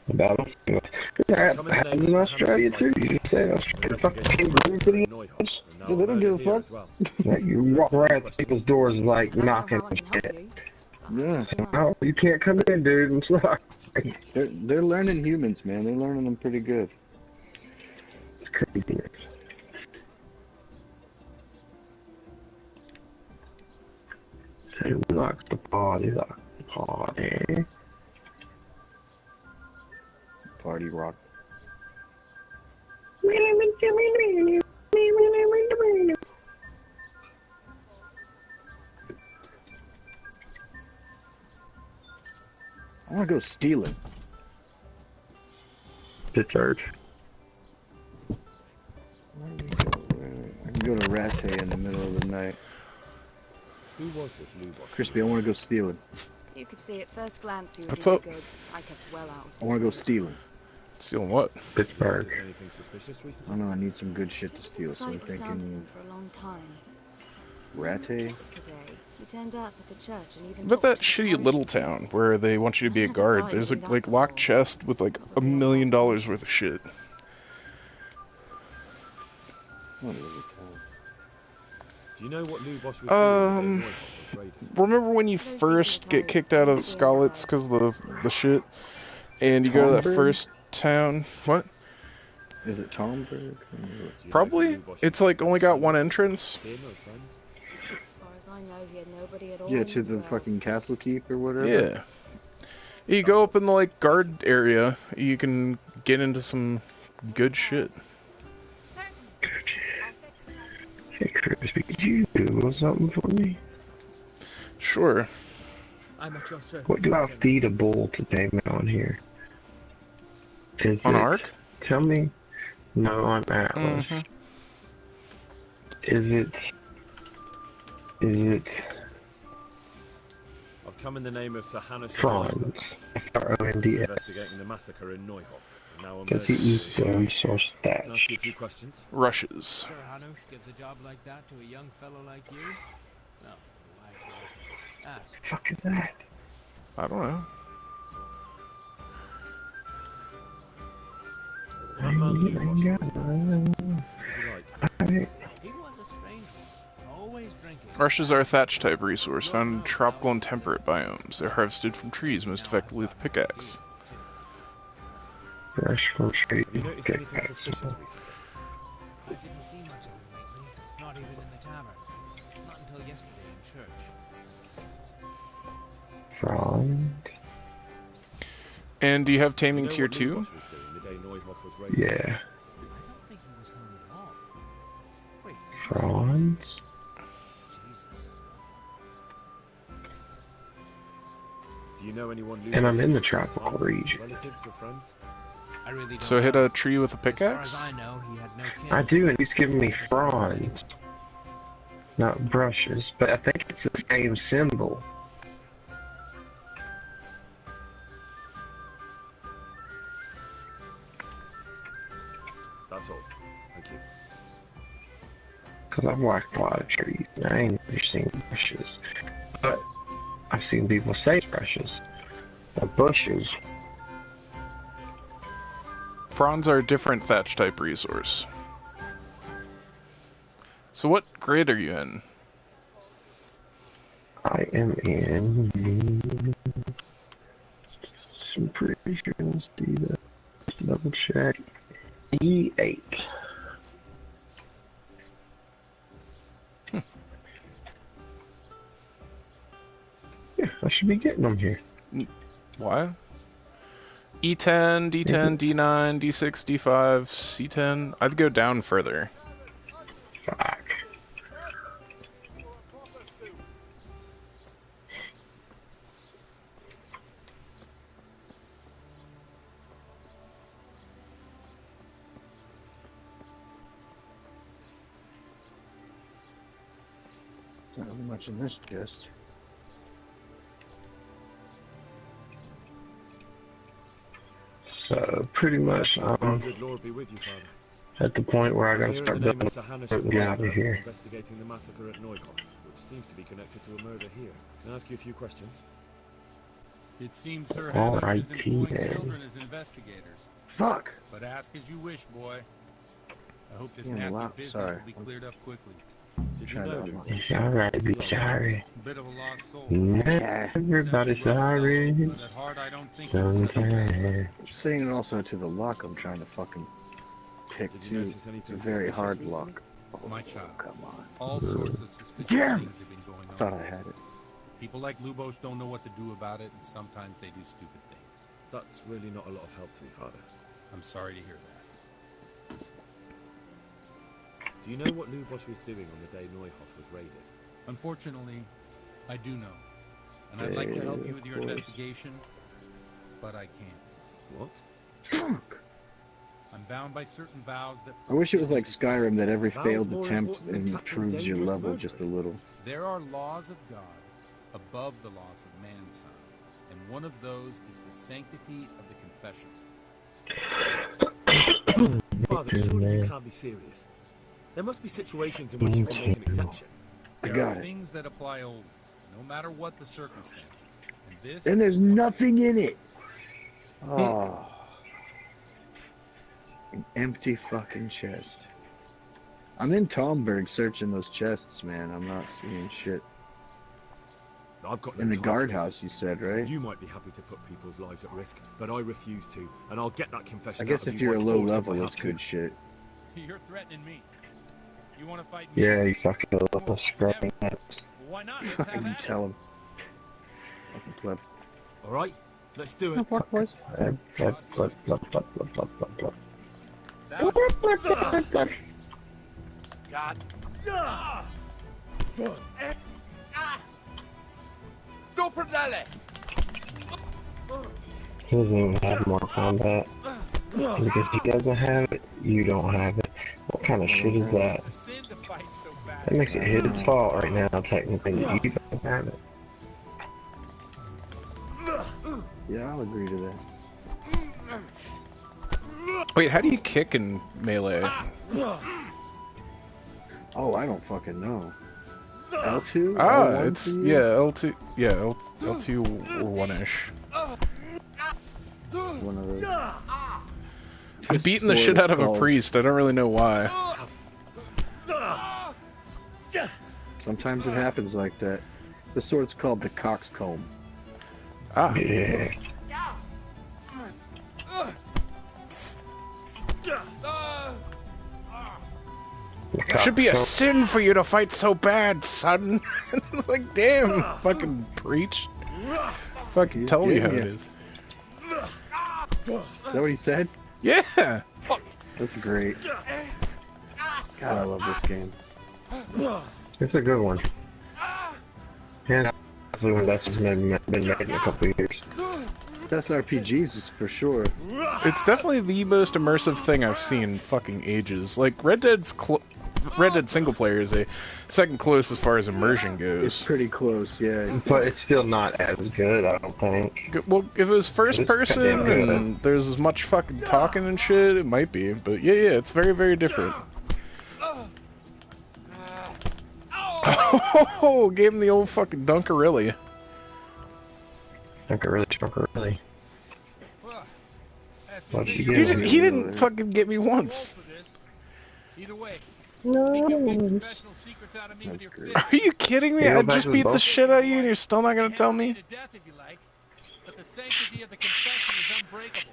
about them. That Come in the happens name in of Australia Sir too. Hamilton You just say Australia fucking Investigating the kangaroos massacre to in the Neuhoff, and now Yeah, a they don't murder give a here fuck. as well. like you walk right at people's doors and like I don't know knocking how I and can help shit. you. Yeah, Oh, you can't come in, dude. I'm sorry. they're learning humans, man. They're learning them pretty good. It's craziness. Say we like the party, like the party. Party rock. I want to go stealing. To church. Where do we go? I can go to Rattay in the middle of the night. Who was this Lou Bosch? Crispy, I want to go stealing. You could see at first glance he was What's no up? good. I kept well out of I want to go his way. stealing. Stealing what? Pittsburgh. Noticed anything suspicious I recently? don't know, I need some good shit to This steal, so I'm sight was sounding thinking him for a long time. Rattay. Yesterday, he turned up at the church and even But talked that to the shitty little parish town priest. where they want you to be a I never guard, saw there's a him do that like locked before. chest with like $1 million worth of shit. What is it? Do you know what Lou Bosch was doing? Remember when you first get kicked out of Scarlet's because of the shit? And you go to that Tomberg? first town? What? Is it Tomberg? Probably. It's like only got one entrance. As far as I know, he had nobody at all. Yeah, in to his the world. fucking Castle Keep or whatever. Yeah. You go up in the like guard area, you can get into some good shit. Hey, Crispy, could you do something for me? Sure. I'm at your service. What do I feed a bull to payment on here? Is On it, Ark? Tell me. No, on Atlas. Mm-hmm. Is it I've come in the name of Sir Hannah Franz? F-R-O-N-D-S. investigating the massacre in Neuhoff. And now I'm Does he eat the resource Can I ask thatch? you a few questions? Rushes. Sir Hanush gives a job like that to a young fellow like you? No, like ask. Fuck is that? I don't know. That man Lou Bosch, what's he like? He was a stranger, always drinking. Rushes are a thatch type resource found in tropical and temperate biomes. They're harvested from trees most effectively with a pickaxe. Fresh from street. Have you noticed anything suspicious recently? I didn't see much of him lately, not even in the tavern. Not until yesterday in church. Franz? And do you have taming You know tier what Lou 2? Bosch was doing the day Neuhoff was raided? Yeah. I don't think he was home at all. Wait, Franz? Jesus. Do you know anyone Lou And I'm Bosch in the used to spend tropical time with? region. Relatives or friends? I really don't So hit know. a tree with a As far pickaxe? as I know, he had no kin. I do, and he's giving me fronds. Not brushes, but I think it's the same symbol. That's all. Thank you. Because I've whacked a lot of trees, and I ain't never seen brushes. But I've seen people say brushes. The bushes. Fronds are a different thatch type resource. So what grade are you in? I am in. I'm pretty sure. Let's see that. Let's double check. E8. Yeah, I should be getting them here. Why? E10, D10, D9, D6, D5, C10. I'd go down further. Fuck. Not really much in this chest. So pretty much, Good Lord be with you, Father. at the point where I gotta Here start in the name building of to get out of here. investigating the massacre at Neuhof, which seems to be connected to a murder here. Can I ask you a few questions? It seems Sir All Hamish right, is employing then. children as investigators. Fuck! But ask as you wish, boy. I hope this Yeah, nasty wow, business sorry. will be cleared up quickly. Did you Trying know to Luke? It's alright, be sorry. Bit of a lost soul. Everybody sorry. But at heart, I don't think he was such a bad Sometimes. I'm saying it also to the lock I'm trying to fucking pick Did you too. notice It's a anything very suspicious hard recently? lock. Oh, My child. come on. All sorts of suspicious Damn! things have been going on. I thought I had it. People like Lubos don't know what to do about it, and sometimes they do stupid things. That's really not a lot of help to me, Father. I'm sorry to hear that. Do you know what Lubos was doing on the day Neuhof was raided? Unfortunately, I do know. And I'd like to help you with your investigation, but I can't. What? Fuck! I'm bound by certain vows that... I wish it was like Skyrim that every Vows failed more attempt important than catching improves your dangerous level murderers. just a little. There are laws of God above the laws of man's son, and one of those is the sanctity of the confession. Father, surely you can't be serious. There must be situations in which you can make an exception. I There got are it. things that apply always, no matter what the circumstances. And this... And there's nothing in it! Oh. An empty fucking chest. I'm in Tomberg searching those chests, man. I'm not seeing shit. I've got no In the time for this. guardhouse, you said, right? You might be happy to put people's lives at risk, but I refuse to, and I'll get that confession I guess out of if you you're a by low force if I level, have it's to. good shit. You're threatening me. You want to fight me? Yeah, you fucking little scrubbing nuts. Why not? Let's have You at it. tell him. Fucking pleb. All right, let's do Oh, it. fuck, boys. That was... God. He doesn't even have more combat. Because he doesn't have it, you don't have it. What kind of shit is that? It's a sin to fight so bad. That makes it his fault right now, technically. You don't have it. Yeah, I'll agree to that. Wait, how do you kick in Melee? Oh, I don't fucking know. L2? Ah, L1 it's... for you? Yeah, L2... Yeah, L2 or 1-ish. One of those. I'm beating the shit out of a priest. I don't really know why. Sometimes it happens like that. The sword's called the coxcomb. Ah. Yeah. It should be a sin for you to fight so bad, son. It's like, damn, fucking preach. Fucking tell me how it is. Is that what he said? Yeah. That's great. God, I love this game. It's a good one. And actually, when that's just been made in a couple of years. Best RPGs is for sure. It's definitely the most immersive thing I've seen in fucking ages. Like, Red Dead single player is a second close as far as immersion It's goes. pretty close, yeah. But it's still not as good, I don't think. Well, if it was first It's person goddamn good. and there's as much fucking talking and shit, it might be. But yeah, it's very, very different. Oh, gave him the old fucking Dunkarilly. Dunkarilly. What did you He, get? he didn't fucking get me once. Either way, No. professional secrets out of me with your fists. Are you kidding me? Can you I go back just to the beat the boat? shit out of you and you're still not gonna tell me? To death if you like, but the sanctity of the confession is unbreakable.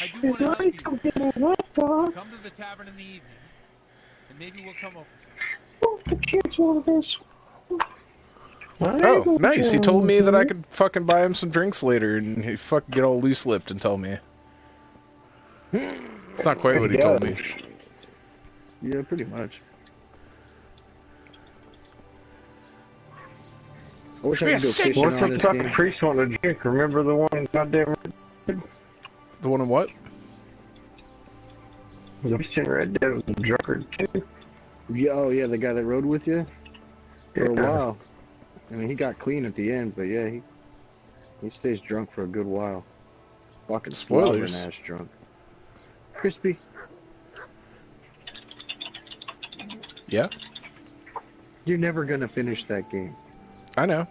I do want to help you. Come to the tavern in the evening, and maybe we'll come up with something. Oh, nice. He told me that I could fucking buy him some drinks later and he'd fucking get all loose-lipped and tell me. It's not quite what he told me. Yeah, pretty much. I wish I could go fishing What's on the this fucking game. priest want to drink? Remember the one goddamn The one in what? the priest in Red Dead was a drunkard too? Yeah, oh yeah, the guy that rode with you? For a Yeah. while. I mean, he got clean at the end, but yeah, he stays drunk for a good while. Fucking slobbering Spoilers. ass drunk. Crispy, Yeah, you're never gonna finish that game. I know.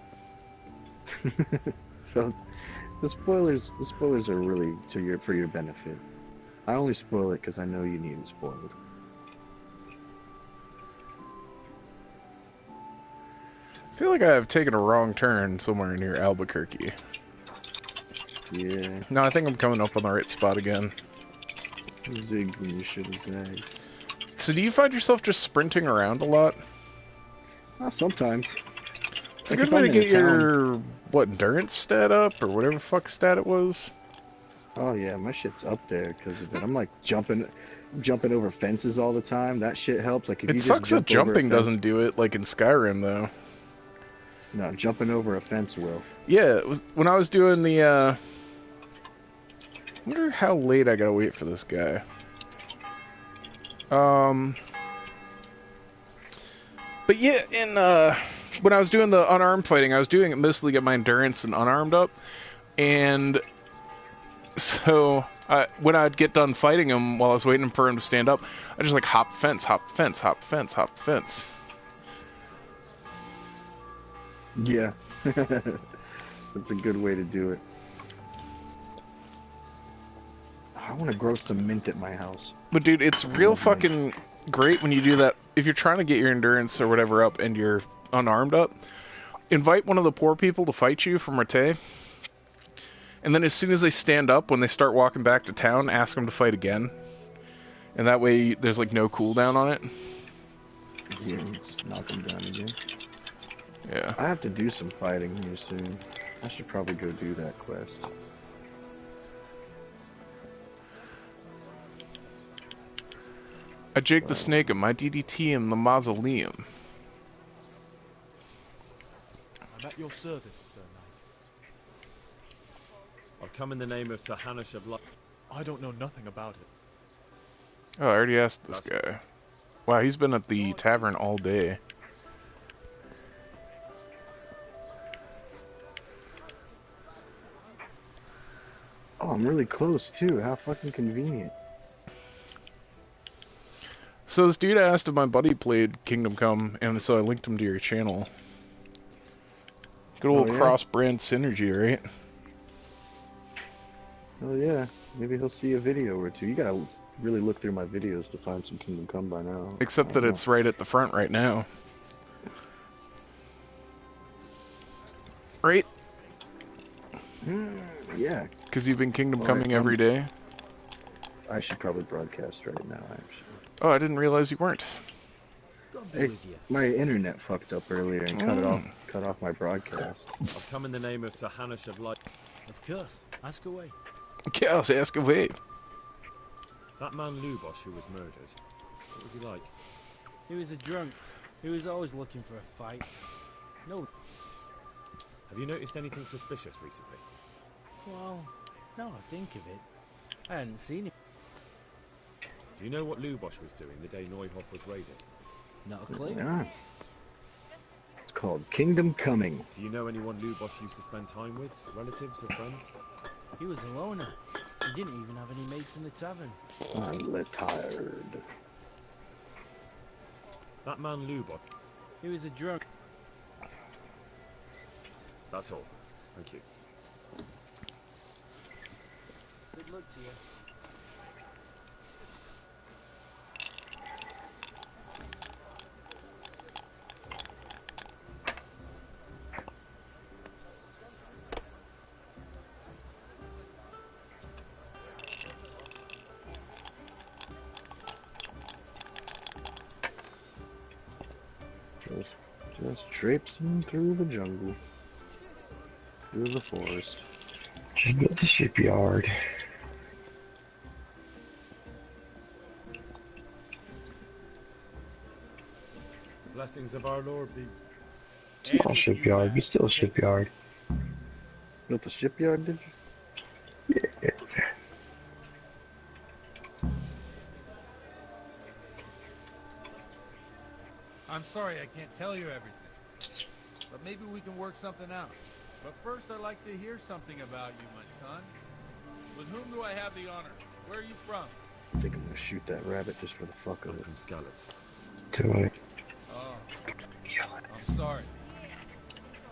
So the spoilers are really for your benefit. I only spoil it because I know you need it spoiled. I feel like I have taken a wrong turn somewhere near Albuquerque. Yeah, No, I think I'm coming up on the right spot again. zig when you should have zagged. So do you find yourself just sprinting around a lot? Sometimes. It's a Like good if way I'm to in a get town- your, what, endurance stat up, or whatever fuck stat it was? Oh yeah, my shit's up there because of it. I'm like jumping over fences all the time. That shit helps. Like if you It just sucks that jump over a jumping fence- doesn't do it, like in Skyrim, though. No, jumping over a fence will. Yeah, it was when I was doing the, I wonder how late I gotta wait for this guy. But yeah, when I was doing the unarmed fighting, I was doing it mostly to get my endurance and unarmed up. And so when I'd get done fighting him while I was waiting for him to stand up, I just like hop fence, hop fence, hop fence, hop fence. Yeah. That's a good way to do it. I want to grow some mint at my house. But dude, it's real fucking great when you do that. If you're trying to get your endurance or whatever up and you're unarmed up, invite one of the poor people to fight you from Rete. And then as soon as they stand up, when they start walking back to town, ask them to fight again. And that way there's like no cooldown on it. Yeah, just knock them down again. Yeah. I have to do some fighting here soon. I should probably go do that quest. I Jake the Snake him, I DDT him the mausoleum. I'm at your service, Sir Knight. I've come in the name of Sir Hanush of Light. I don't know nothing about it. Oh, I already asked this guy. Wow, he's been at the tavern all day. Oh, I'm really close too. How fucking convenient. So this dude asked if my buddy played Kingdom Come, and so I linked him to your channel. Good old Oh, yeah? cross-brand synergy, right? Oh yeah, maybe he'll see a video or two. You gotta really look through my videos to find some Kingdom Come by now. Except that it's right at the front right now. Right? Yeah. Because you've been Kingdom Well, Coming every day? I should probably broadcast right now, actually. Oh, I didn't realize you weren't. Hey, my internet fucked up earlier and cut off my broadcast. I've come in the name of Sir Hanush of Light. Of course. Ask away. Yes, ask away. That man Lubosh who was murdered, what was he like? He was a drunk. He was always looking for a fight. No. Have you noticed anything suspicious recently? Well, now I think of it, I hadn't seen him. Do you know what Lubosh was doing the day Neuhoff was raided? Not a clue. Yeah. It's called Kingdom Coming. Do you know anyone Lubosh used to spend time with? Relatives or friends? He was a loner. He didn't even have any mates in the tavern. I'm retired. That man Lubosh. He was a drunk. That's all. Thank you. Good luck to you. Just traipsing through the jungle. Through the forest. Should go to the shipyard. The blessings of our Lord be. Small shipyard, but still a shipyard. Built the shipyard, did you? Yeah. I'm sorry I can't tell you everything. But maybe we can work something out. But first, I'd like to hear something about you, my son. With whom do I have the honor? Where are you from? I think I'm gonna shoot that rabbit just for the fuck of it. From Skalitz. Do it. Oh, I'm sorry.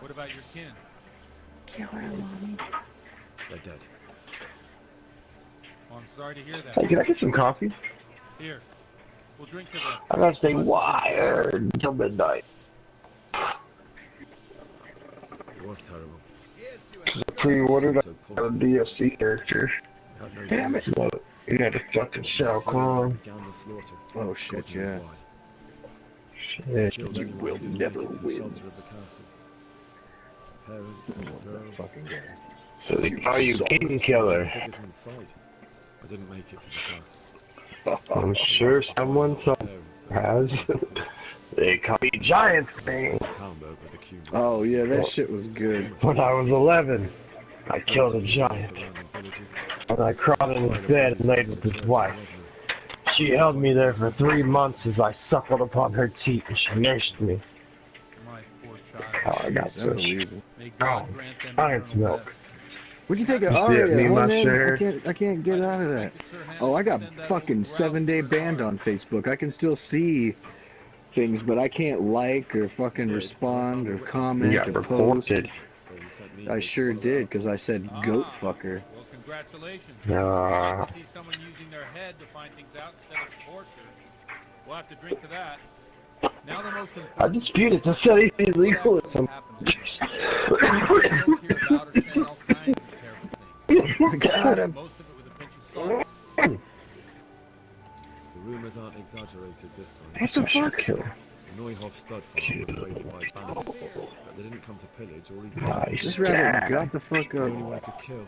What about your kin? Kill her, Mommy. They're dead. Oh, I'm sorry to hear that. Hey, can I get some coffee? Here, we'll drink to them. I gotta stay wired until midnight. It was terrible. I pre-ordered a DSC character. Damn it, no. You had to fucking Shao Kahn. Oh shit, yeah. Shit, you will never win. Parents, girl, Fucking guy. So are you king killer? I didn't make it to the castle. I'm sure someone has. They call me Giant Man. Oh yeah, that shit was good. When I was 11, I killed a giant. And I crawled in his bed and laid with his wife. She held me there for 3 months as I suckled upon her teat and she nursed me. My poor child. How I got such May God grant them giant's eternal milk. rest. What'd you think of You Aria? see me, my man, shirt? I can't get out of that. Oh, I got fucking 7-day banned on Facebook. I can still see things, but I can't like or fucking respond or comment You got or post. reported. I sure did, because I said goat fucker. Well, congratulations. Nah. I'd like to see someone using their head to find things out instead of torture. We'll have to drink to that. Now the most important. I dispute it. This study is legal. Got him. Most of it with a pinch of salt. The rumours aren't exaggerated this time. What the fuck? The Neuhoff stud farm was raided by bandits, but they didn't come to pillage or even Nice. This rabbit got the fuck the only way up. to kill.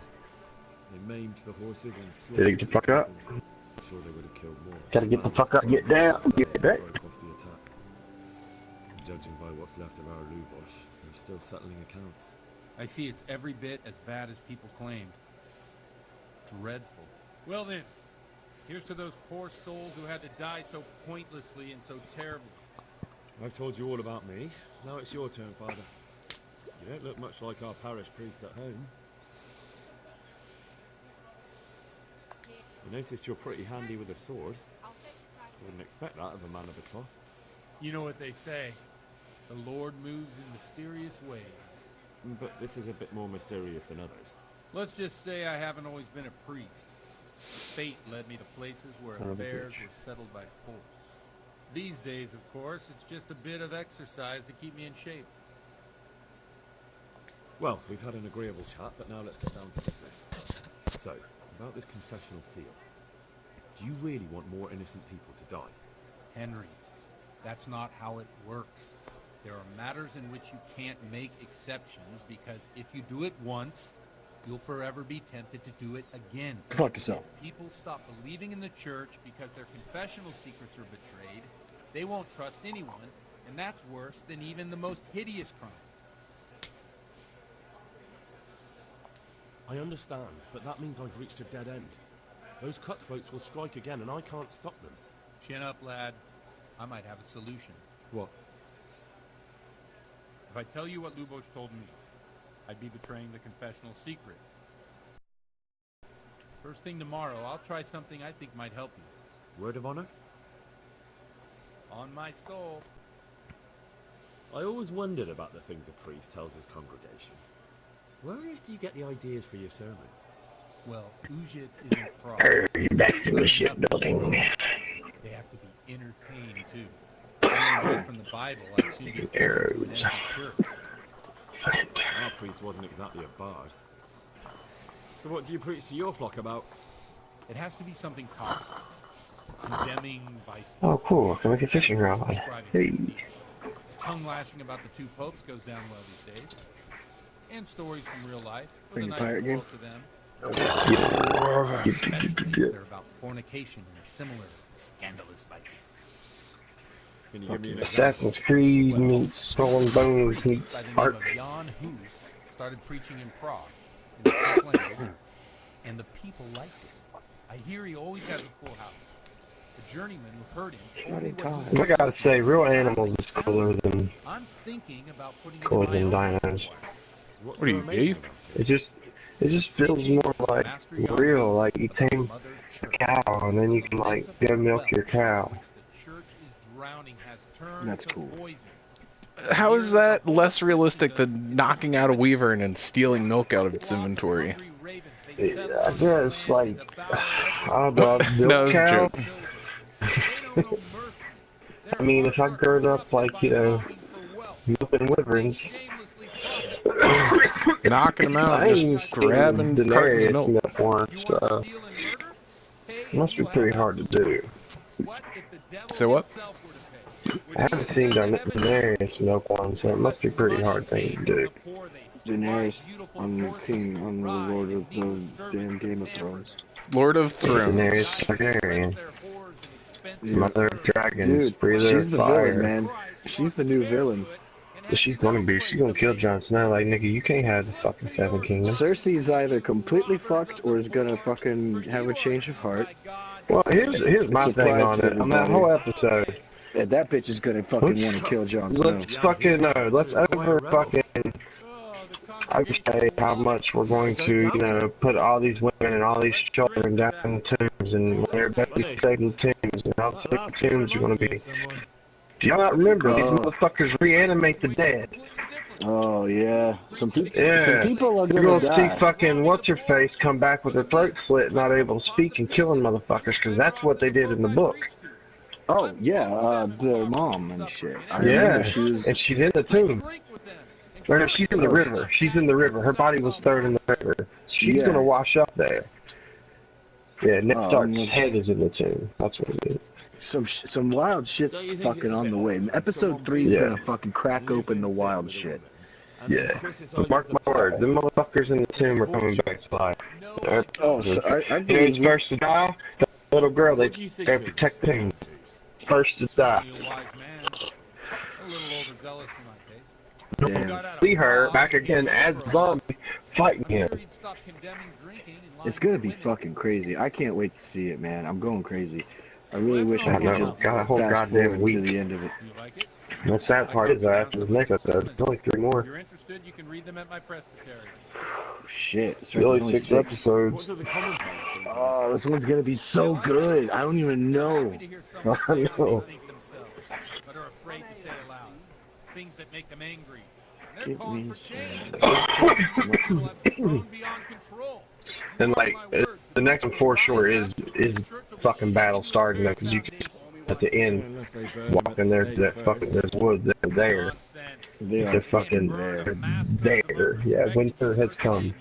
They maimed the horses and slaughtered Did he get the fuck up? I'm sure they would have killed more. Gotta get the fuck up, get down, get back. Broke off the attack. Judging by what's left of our Lubosh, they're still settling accounts. I see it's every bit as bad as people claimed. Dreadful. Well then, here's to those poor souls who had to die so pointlessly and so terribly. I've told you all about me. Now it's your turn, Father. You don't look much like our parish priest at home. I noticed you're pretty handy with a sword. Wouldn't expect that of a man of the cloth. You know what they say. The Lord moves in mysterious ways. But this is a bit more mysterious than others. Let's just say I haven't always been a priest. Fate led me to places where affairs were settled by force. These days, of course, it's just a bit of exercise to keep me in shape. Well, we've had an agreeable chat, but now let's get down to business. So, about this confessional seal. Do you really want more innocent people to die? Henry, that's not how it works. There are matters in which you can't make exceptions because if you do it once, you'll forever be tempted to do it again. Fuck yourself. If people stop believing in the church because their confessional secrets are betrayed, they won't trust anyone, and that's worse than even the most hideous crime. I understand, but that means I've reached a dead end. Those cutthroats will strike again, and I can't stop them. Chin up, lad. I might have a solution. What? If I tell you what Lubosh told me, I'd be betraying the confessional secret. First thing tomorrow, I'll try something I think might help you. Word of honor? On my soul. I always wondered about the things a priest tells his congregation. Where on earth do you get the ideas for your sermons? Well, Uzhitz is in Prague. You're back to the shipbuilding. They have to be entertained, too. Read from the Bible, I'd soon be to an empty church. Our priest wasn't exactly a bard. So what do you preach to your flock about? It has to be something topical. Condemning vices. Oh, cool. Can I get fishing rod? Hey. Tongue lashing about the two popes goes down well these days. And stories from real life with Bring a the nice pirate moral game. to them. Especially if they're about fornication and similar scandalous vices. Can you give me an example? Assassin's Creed meets Skull and Bones meets By the name Art. of Jan Hus started preaching in Prague in the Czech language, and the people liked it. I hear he always has a full house. The journeyman who hurt him told me what I gotta say, real animals is cooler than I'm thinking about putting it cooler in my than own dinos. What are you, gay? It just feels more like real, like you tame a cow and then you can like go milk your cow. That's cool. How is that less realistic than knocking out a wyvern and stealing milk out of its inventory? I guess, like, I don't know, No, milk it's a joke. cows. I mean, if I growed up, like, you know, milking wyverns, knocking them out, I just ain't grabbing seen cartons of Daenerys milk. once, so it must be pretty hard to do. Say what? I haven't seen Daenerys milk one, so it must be a pretty hard thing to do. Daenerys on the king on the Lord of the damn Game of Thrones. Lord of Thrones. Daenerys Targaryen. Mother of dragons, Dude, breather she's of the fire. villain, man. She's the new villain. She's gonna kill Jon Snow. Like, nigga, you can't have the fucking Seven Kingdoms. Cersei's either completely fucked or is gonna fucking have a change of heart. Well, here's my thing on it. On that whole episode. Yeah, that bitch is gonna fucking want to kill Jon Snow. Let's fucking let's over fucking. I would say how much we're going to, you know, put all these women and all these children down in the tombs, and they're basically saving the tombs, and how safe the tombs are going to be. Do y'all not remember these motherfuckers reanimate the dead? Oh yeah, some people are You're gonna gonna die. see fucking what's her face come back with her throat slit, not able to speak, and killing motherfuckers, because that's what they did in the book. Oh yeah, the mom and shit. I Yeah, remember she was. and she's in the tomb. Or no, she's in the river. She's in the river. Her body was thrown in the river. She's gonna wash up there. Yeah, Ned Stark's head is in the tomb. That's what it is. Some wild shit's fucking on the way. Episode 3 is gonna fucking crack open the wild shit. Yeah. But mark my words, them motherfuckers in the tomb are coming back to life. Oh, so I you know who's first to die? The little girl. They protect the tomb. First to die. See her back again as zombie fighting him. It's gonna be fucking crazy. I can't wait to see it, man. I'm going crazy. I really wish I could just got a whole fast goddamn forward week. to the end of it. The sad part is after the next episode, there's only 3 more. If you're interested, you can read them at my presbytery. Shit, it's Only 6 episodes. Oh, this one's gonna be so good. I don't even know. I know. But are afraid to say aloud. Things that make them angry. They're Give calling me for change. some- People have grown beyond control. And like the next one for sure is fucking battle starting though, because you can at the end walking there to that fucking those woods. They're there. They're fucking there. Yeah, winter has come.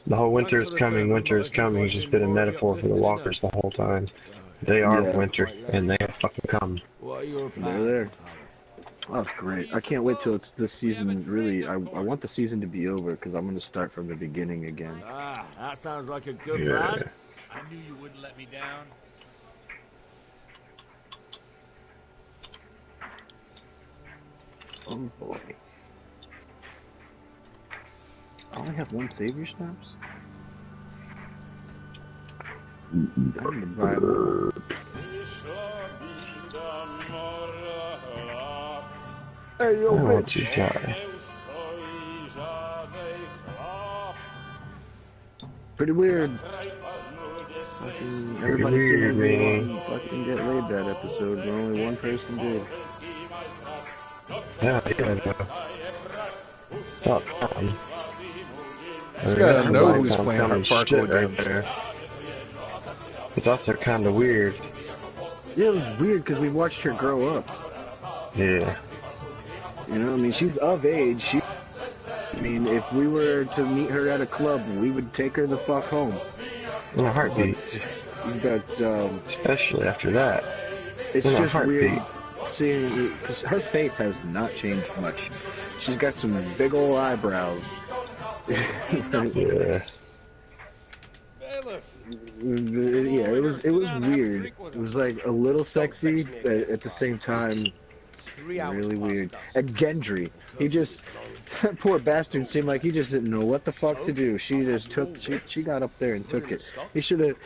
The whole winter is coming. Winter is coming. It's just been a metaphor for the walkers the whole time. They are winter, and they have fucking come. They're there. Oh, that's great. I can't wait till it's this season. Really, I want the season to be over because I'm going to start from the beginning again. Ah, that sounds like a good Yeah. plan. I knew you wouldn't let me down. Oh boy. I only have 1 Savior Snaps? I'm gonna buy more. Hey, yo, I want bitch. you to die. Pretty weird. Fucking everybody weird, seemed man. to fucking get laid that episode, but only 1 person did. Yeah, yeah. Stop. This guy know who's playing Farkle against. It's also kind of weird. Yeah, it was weird because we watched her grow up. Yeah. You know, I mean, she's of age. I mean, if we were to meet her at a club, we would take her the fuck home. In a heartbeat. But, especially after that. It's In a just heartbeat. weird seeing, because her face has not changed much. She's got some big old eyebrows. Yeah. Yeah, it was weird. It was like a little sexy, but at the same time, Really weird. And Gendry, he just, that poor bastard seemed like he just didn't know what the fuck to do. She just took, she got up there and took it. He should have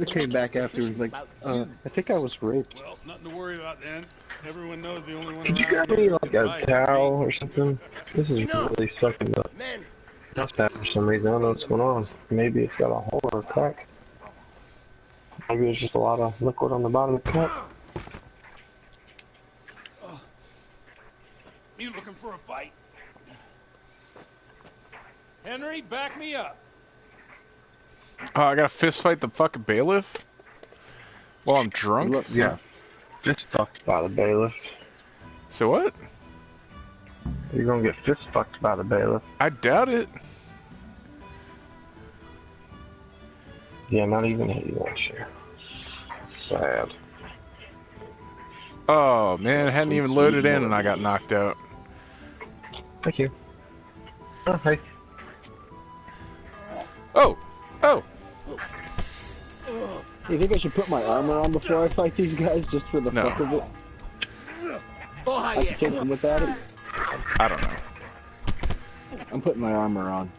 came back afterwards like, I think I was raped. Well, nothing to worry about then. Everyone knows the only one Could you around grab me here like a right, towel or something? This is really sucking up. That's bad for some reason. I don't know what's going on. Maybe it's got a hole or a crack. Maybe there's just a lot of liquid on the bottom of the cup. You looking for a fight? Henry, back me up. Oh, I gotta fist fight the fucking bailiff? While I'm drunk? Yeah. Fist fucked by the bailiff. So what? You're gonna get fist fucked by the bailiff. I doubt it. Yeah, not even hit you last year. Sad. Oh, man, it hadn't even loaded in and I got knocked out. Thank you. Oh, hey. Oh! Oh! You think I should put my armor on before I fight these guys, just for the fuck of it? I can take them without it? I don't know. I'm putting my armor on.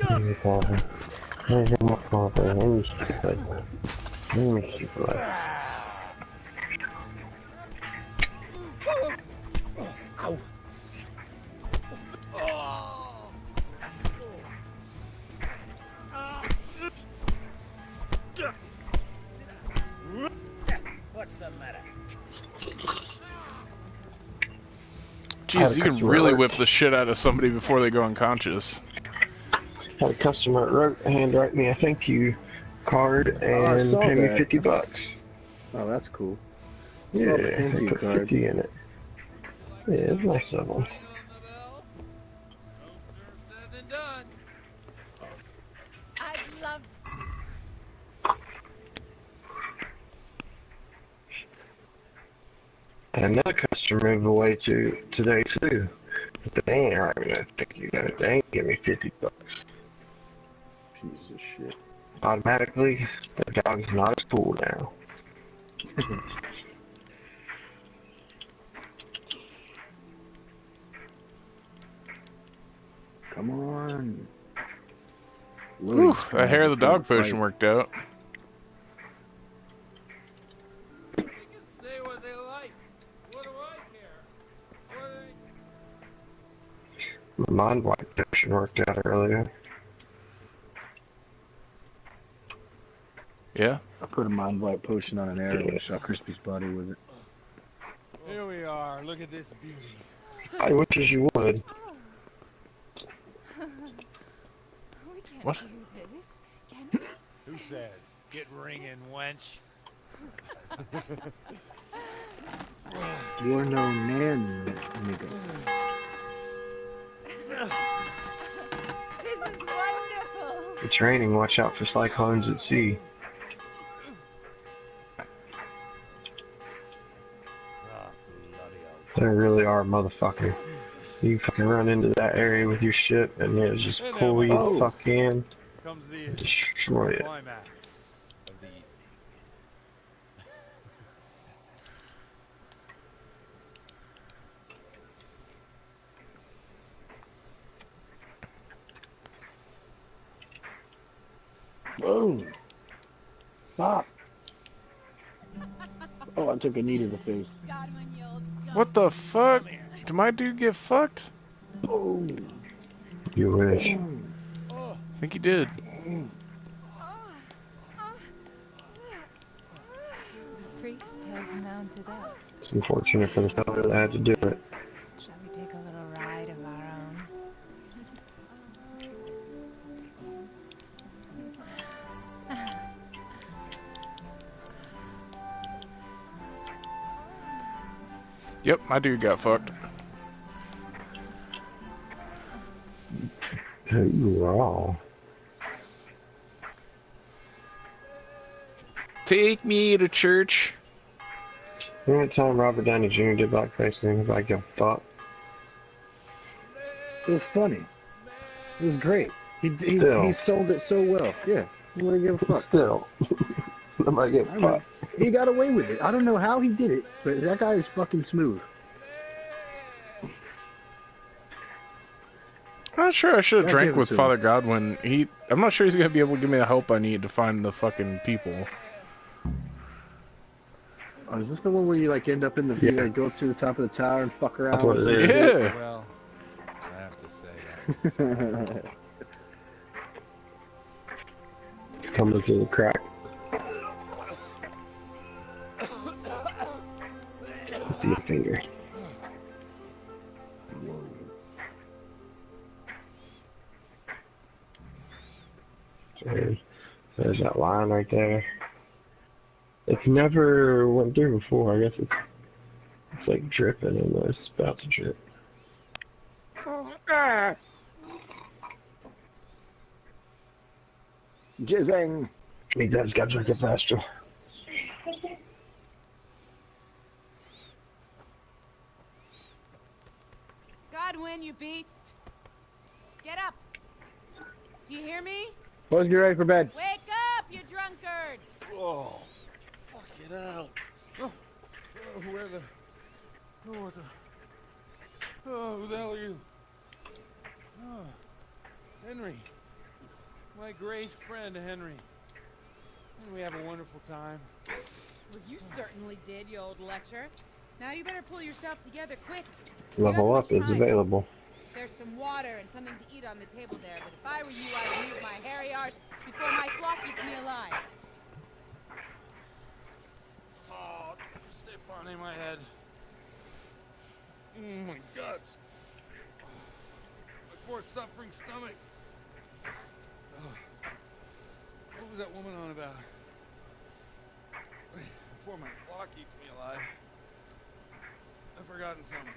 Ow. What's the matter? Jeez, you can really whip the shit out of somebody before they go unconscious. Had a customer handwrite me a thank you card and pay me $50. Oh, that's cool. Yeah, thank they you put card. 50 in it. Yeah, it's nice of them. I'd love to. And another customer moved away today too. But they ain't writing me a thank you note. They ain't give me $50. Piece of shit. Automatically, the dog's not as cool now. Come on. Whew, that hair of the dog potion worked out. They can say what they like. What do I care? What My mind wipe potion worked out earlier. Yeah? I put a mind wipe potion on an arrow and shot Crispy's body with it. Here we are. Look at this beauty. I wish as you would. We can't What? do this, can we? Who says? Get ringing, wench. You're no nan, nigga. This is wonderful. It's raining, watch out for cyclones at sea. They really are a motherfucker. You fucking run into that area with your shit and it'll just pull you the fuck in and destroy it. Climax of the evening. Boom. Stop. Oh, I took a knee to the face. What the fuck? Did my dude get fucked? Boom. You wish. I think he did. The priest has mounted up. It's unfortunate for the fella that had to do it. Shall we take a little ride of our own? Yep, my dude got fucked. Wow. Take me to church. Remember that time Robert Downey Jr. did blackface and everybody gave a fuck? It was funny. It was great. He sold it so well. Yeah. Nobody give a fuck. Still. Nobody gave a fuck. He got away with it. I don't know how he did it, but that guy is fucking smooth. I'm not sure I should have Yeah, drank give it with to Father him. Godwin. I'm not sure he's gonna be able to give me the help I need to find the fucking people. Oh, is this the one where you like end up in the you like, go up to the top of the tower and fuck That's around what with it some is. shit? Yeah. Well, I have to say that. Coming through the crack. See your finger. There's that line right there. It's never went through before. I guess it's like dripping and it's about to drip. Jizzing. He does got to drink it faster. Godwin, you beast! Get up! Do you hear me? Boys, get ready for bed. Wake up, you drunkards! Oh, fuck it out. Oh, where the... Oh, what the... Oh, who the hell are you? Oh, Henry. My great friend, Henry. And we have a wonderful time. Well, you certainly did, you old lecher. Now you better pull yourself together quick. Level up is available. There's some water and something to eat on the table there, but if I were you, I'd remove my hairy arse before my flock eats me alive. Oh, step on in my head. Oh my guts. My poor suffering stomach. Oh. What was that woman on about? Before my flock eats me alive. I've forgotten something.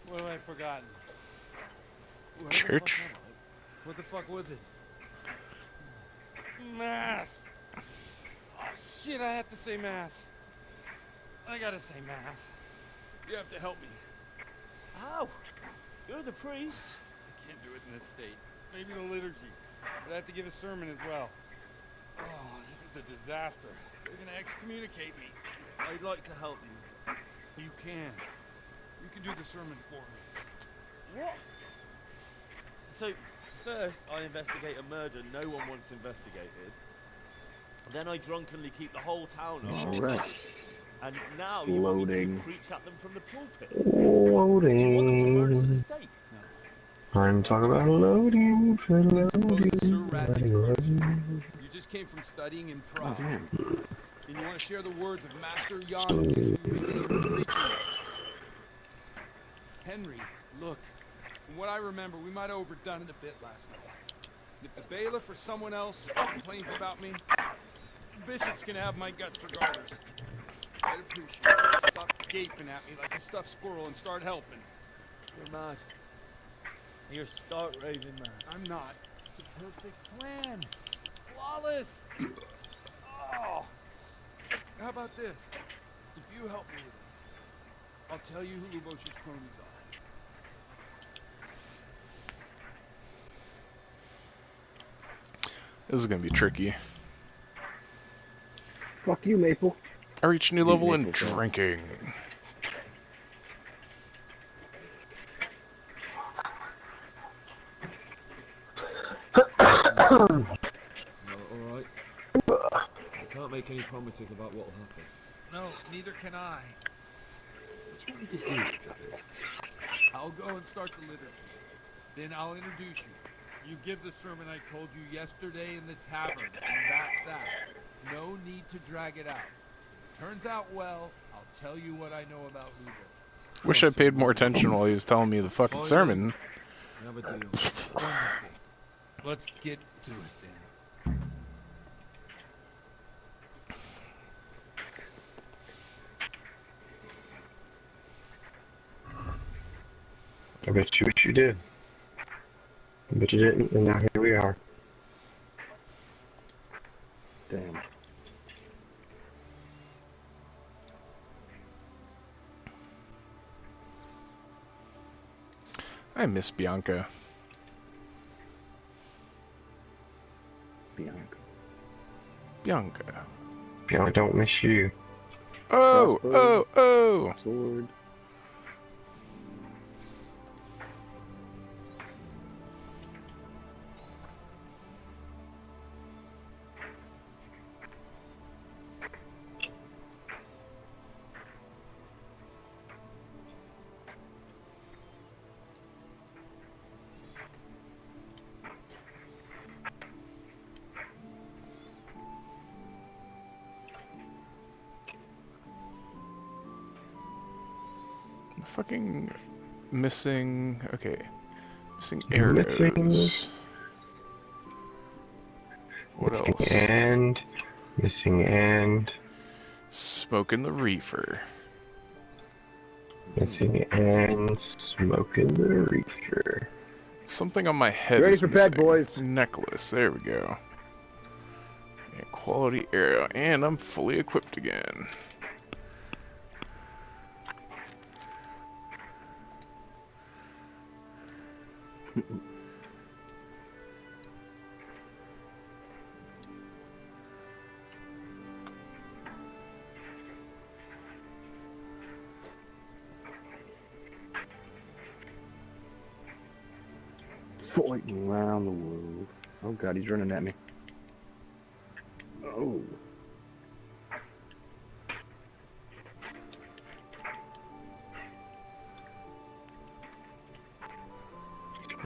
What have I forgotten? Church? What the fuck was it? Mass! Oh shit, I have to say mass. I gotta say mass. You have to help me. How? You're the priest. I can't do it in this state. Maybe the liturgy. But I have to give a sermon as well. Oh, this is a disaster. They're gonna excommunicate me. I'd like to help you. You can. You can do the sermon for me. What? So, first I investigate a murder no one wants investigated. Then I drunkenly keep the whole town up. Alright. And now you want me Loading. to preach at them from the pulpit. Do you want them to burn us at the Loading. stake? I'm talking about loading for Sir Radley's brothers. loading. You just came from studying in Prague. Oh, damn. And you want to share the words of Master Jan with Museum preaching. Henry, look. From what I remember, we might have overdone it a bit last night. If the bailiff or someone else complains about me, the bishop's gonna have my guts for garters. I'd appreciate it. Stop gaping at me like a stuffed squirrel and start helping. You're mad. You're stark raving mad. I'm not. It's a perfect plan. It's flawless. Oh. How about this? If you help me with this, I'll tell you who Lubos's cronies are. This is gonna be tricky. Fuck you, Maple. I reached a new level in Maple, drinking. Alright. I can't make any promises about what will happen. No, neither can I. What do you want me to do exactly? I'll go and start the liturgy. Then I'll introduce you. You give the sermon I told you yesterday in the tavern, and that's that. No need to drag it out. If it turns out well, I'll tell you what I know about Lubos. Wish I paid more attention while he was telling me the fucking sermon. We have a deal. Wonderful. Let's get to it then. I bet you wish you did. I bet you didn't, and now here we are. Damn. I miss Bianca. Bianca. Bianca. I don't miss you. Oh, oh, oh! Sword. Fucking missing. Okay. Missing arrows. What else? Missing and. Smoking the reefer. Missing and smoking the reefer. Something on my head Ready is for missing. bed, boys. Necklace. There we go. And quality arrow. And I'm fully equipped again. Floating around the world. Oh god, he's running at me. Oh.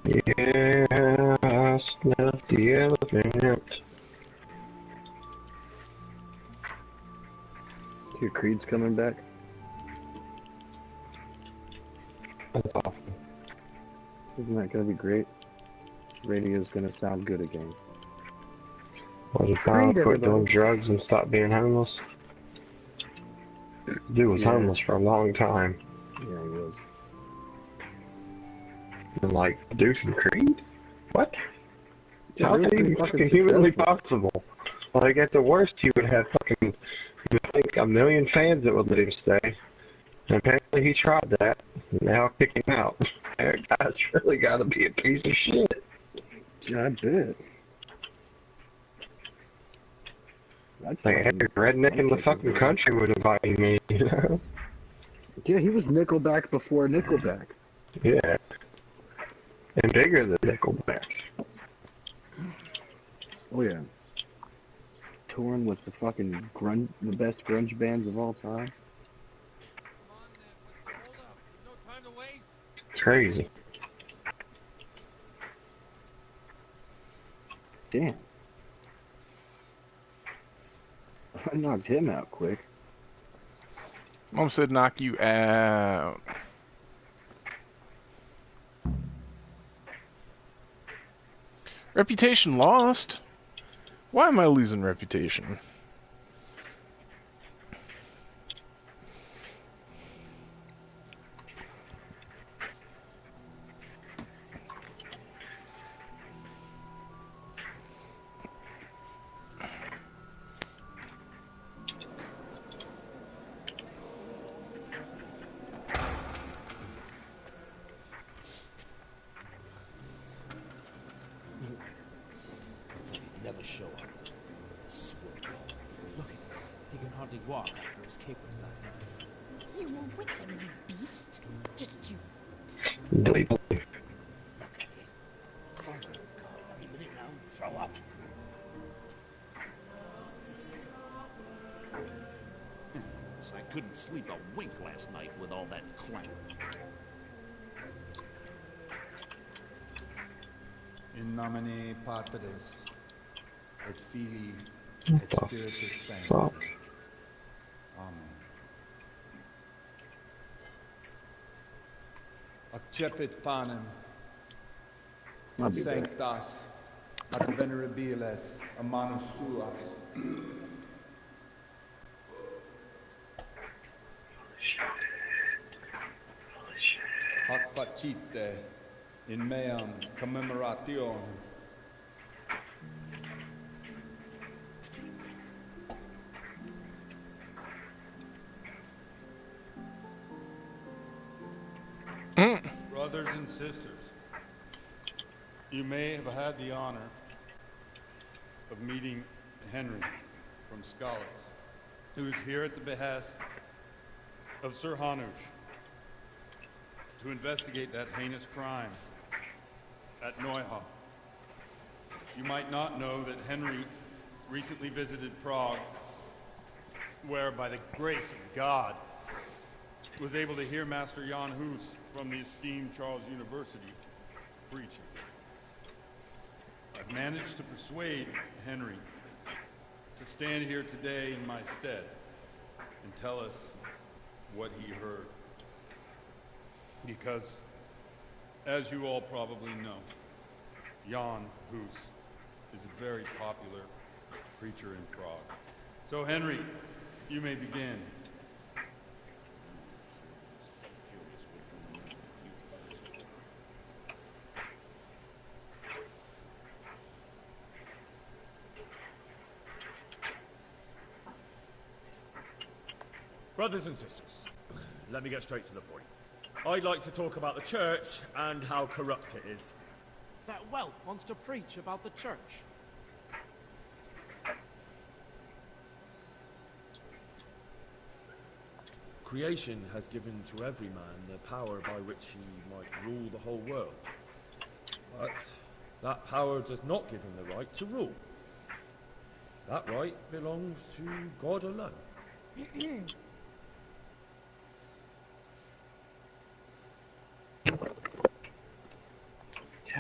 Yeah, I snuffed the elephant. Your Creed's coming back. That's awesome. Isn't that gonna be great? Radio's gonna sound good again. Was he finally quit doing drugs and stop being homeless? Dude was homeless for a long time. Yeah, he was. And like, Deuce and Creed? What? Yeah, How they is were that even pretty fucking humanly successful. possible? Like, at the worst, he would have fucking, like, 1 million fans that would let him stay. And apparently he tried that. And now kick him out. That guy's really gotta be a piece of shit. Yeah, I bet. Like, every redneck in the fucking country would invite me, you know? Yeah, he was Nickelback before Nickelback. Yeah. And bigger than Nickelback. Oh yeah. Touring with the fucking the best grunge bands of all time. It's crazy. Damn. I knocked him out quick. Mom said knock you out. Reputation lost? Why am I losing reputation? Never show up. Look, he can hardly walk after his capers last night. You were with them, you beast. Just you. Believe. Any minute now, throw up. I couldn't sleep a wink last night with all that clank. In nomine Patris et Filii What et the Spiritus Sancti. fuck? Amen. Accepit panem I'll be back. sanctas ad venerabiles a manus suas. Hoc facite in meam commemoration. Brothers and sisters, you may have had the honor of meeting Henry from Scholars, who is here at the behest of Sir Hanush to investigate that heinous crime at Neuhof. You might not know that Henry recently visited Prague, where, by the grace of God, was able to hear Master Jan Hus from the esteemed Charles University preaching. I've managed to persuade Henry to stand here today in my stead and tell us what he heard. Because, as you all probably know, Jan Hus is a very popular preacher in Prague. So, Henry, you may begin. Brothers and sisters, let me get straight to the point. I'd like to talk about the church and how corrupt it is. That whelp wants to preach about the church. Creation has given to every man the power by which he might rule the whole world. But that power does not give him the right to rule. That right belongs to God alone.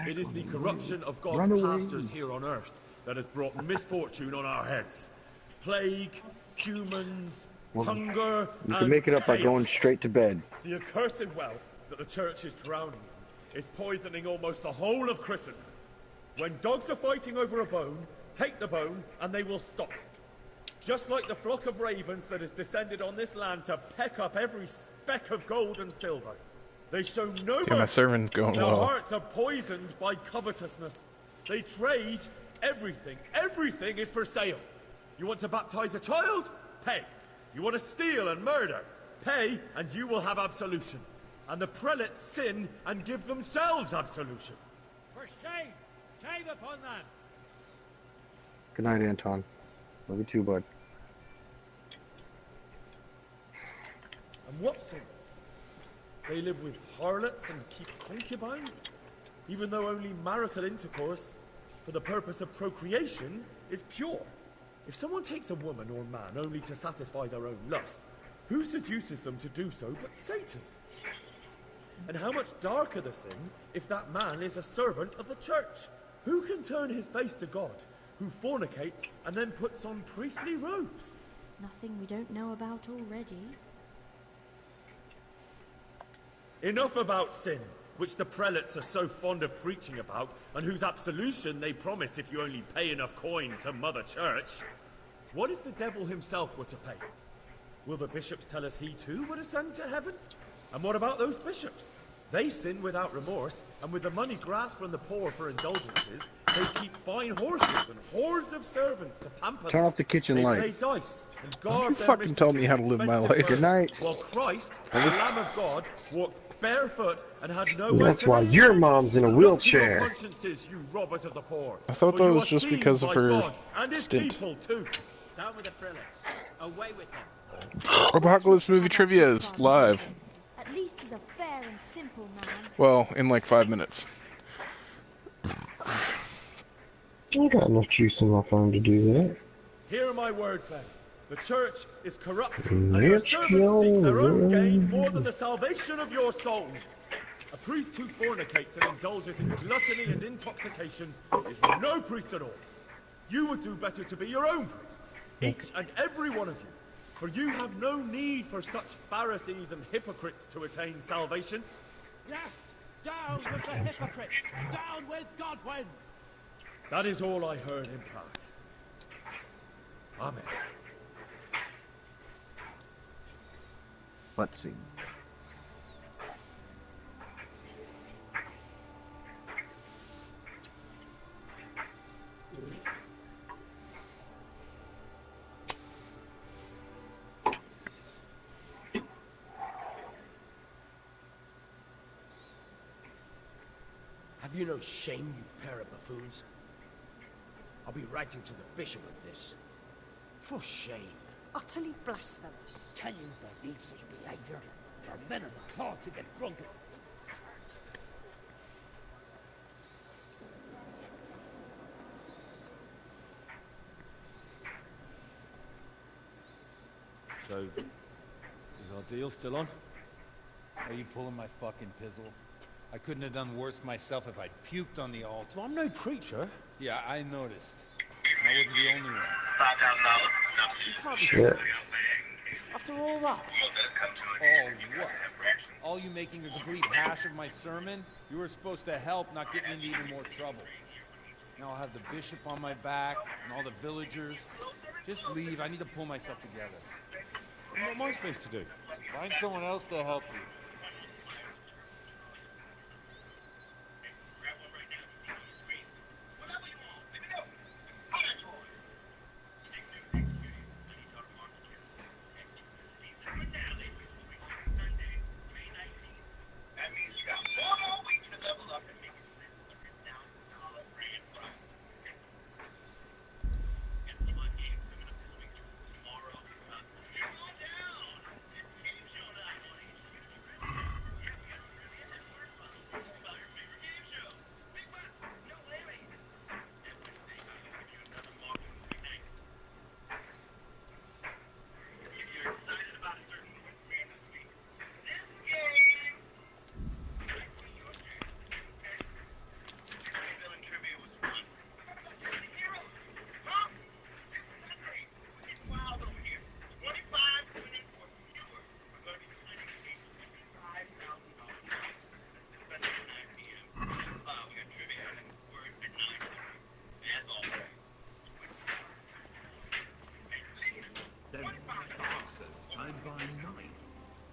It is the corruption of God's pastors here on earth that has brought misfortune on our heads. Plague, humans, hunger, You can make it up by going straight to bed. The accursed wealth that the church is drowning in is poisoning almost the whole of Christendom. When dogs are fighting over a bone, take the bone and they will stop. Just like the flock of ravens that has descended on this land to peck up every speck of gold and silver. They show no mercy. My sermon's going Their well. hearts are poisoned by covetousness. They trade everything. Everything is for sale. You want to baptize a child? Pay. You want to steal and murder? Pay, and you will have absolution. And the prelates sin and give themselves absolution. For shame! Shame upon them! Good night, Anton. Love you too, bud. And what sins? They live with harlots and keep concubines, even though only marital intercourse for the purpose of procreation is pure. If someone takes a woman or man only to satisfy their own lust, who seduces them to do so but Satan? And how much darker the sin if that man is a servant of the church? Who can turn his face to God, who fornicates and then puts on priestly robes? Nothing we don't know about already. Enough about sin, which the prelates are so fond of preaching about, and whose absolution they promise if you only pay enough coin to Mother Church. What if the devil himself were to pay? Will the bishops tell us he too would ascend to heaven? And what about those bishops? They sin without remorse, and with the money grasped from the poor for indulgences, they keep fine horses and hordes of servants to pamper Turn them. off the kitchen They light. play dice and Why don't guard you their fucking tell me how to live my life? Good night. While Christ, the Lamb of God, walked barefoot and had no That's weapon why in his your hand. mom's in a Look to your wheelchair. consciences, you robbers of the poor. I thought For that you was are just seen because of by her God and his stint. people too. Down with the prelates. Away with them. Apocalypse Movie Trivia is live. At least he's a fair and simple man. Well, in like 5 minutes. I got enough juice in my phone to do that. Hear my word, then. The church is corrupt, and your Let's servants go. seek their own gain more than the salvation of your souls. A priest who fornicates and indulges in gluttony and intoxication is no priest at all. You would do better to be your own priests, each and every one of you, for you have no need for such Pharisees and hypocrites to attain salvation. Yes! Down with the hypocrites! Down with Godwin! That is all I heard in Prague. Amen. Let's see. Have you no shame, you pair of buffoons? I'll be writing to the bishop of this. For shame. Utterly blasphemous. Can you believe such behavior? For men of the cloth to get drunk. So, is our deal still on? Are you pulling my fucking pizzle? I couldn't have done worse myself if I'd puked on the altar. Well, I'm no preacher. Yeah, I noticed. I wasn't the only one. You can't be Yeah. serious. After all that. All what? All all you making a complete hash of my sermon? You were supposed to help, not get me into even more trouble. Now I'll have the bishop on my back and all the villagers. Just leave. I need to pull myself together. What am I supposed to do? Find someone else to help you.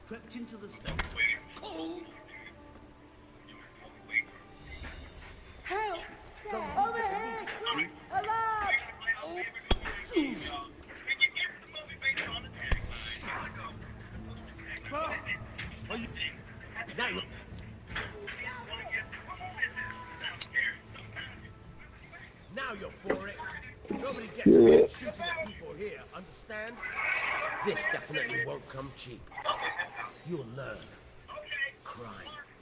Crept into the stable. Oh! Help! Over here! Quick! Alarm! Oh! Are you... Now you're... Now you're for it. Nobody gets caught shooting at people here, understand? This definitely won't come cheap. You'll learn. Crime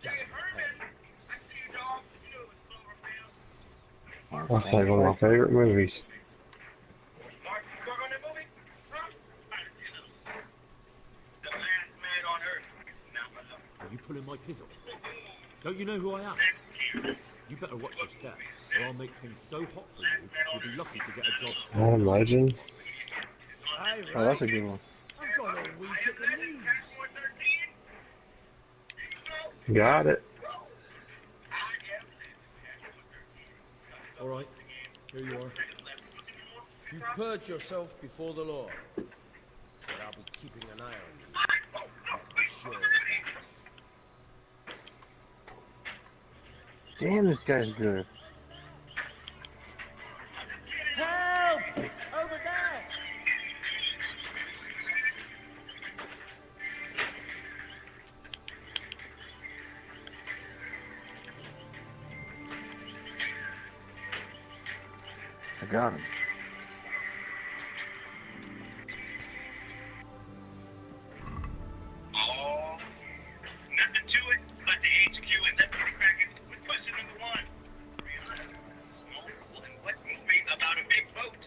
doesn't pay. That's like one of my favorite movies. Are you pulling my pizzle? Don't you know who I am? You better watch your step, or I'll make things so hot for you, you'll be lucky to get a job started. Not a legend. Aye, Oh, that's a good one. I've gone all weak at the knees. Got it. All right, here you are. You've purged yourself before the law, but I'll be keeping an eye on you. You can be sure of that. Damn, this guy's good. Help! Over there! I got him. Oh, nothing to it but the HQ and let's get cracking with question number one. Small and wet movie about a big boat.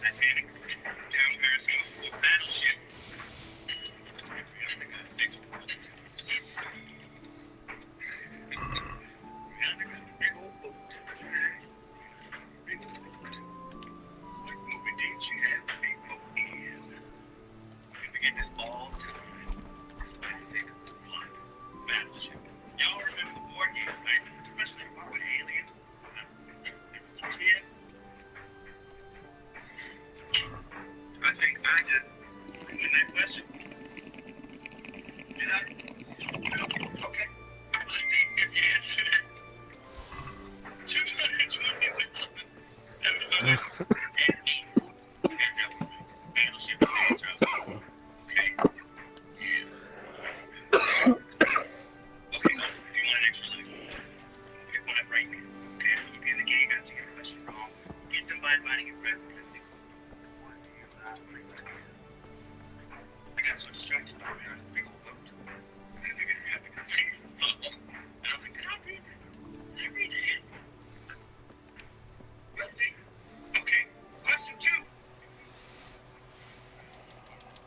Titanic. Down Periscope. Battleship. Big old boat. Big old boat. What movie did you have a big boat in? We forget this all the time. Battleship. Y'all remember the board game, right? Especially the one with aliens. Kid. I think I just win that question. Did I? No. Okay. Let's see if you answered it. 200.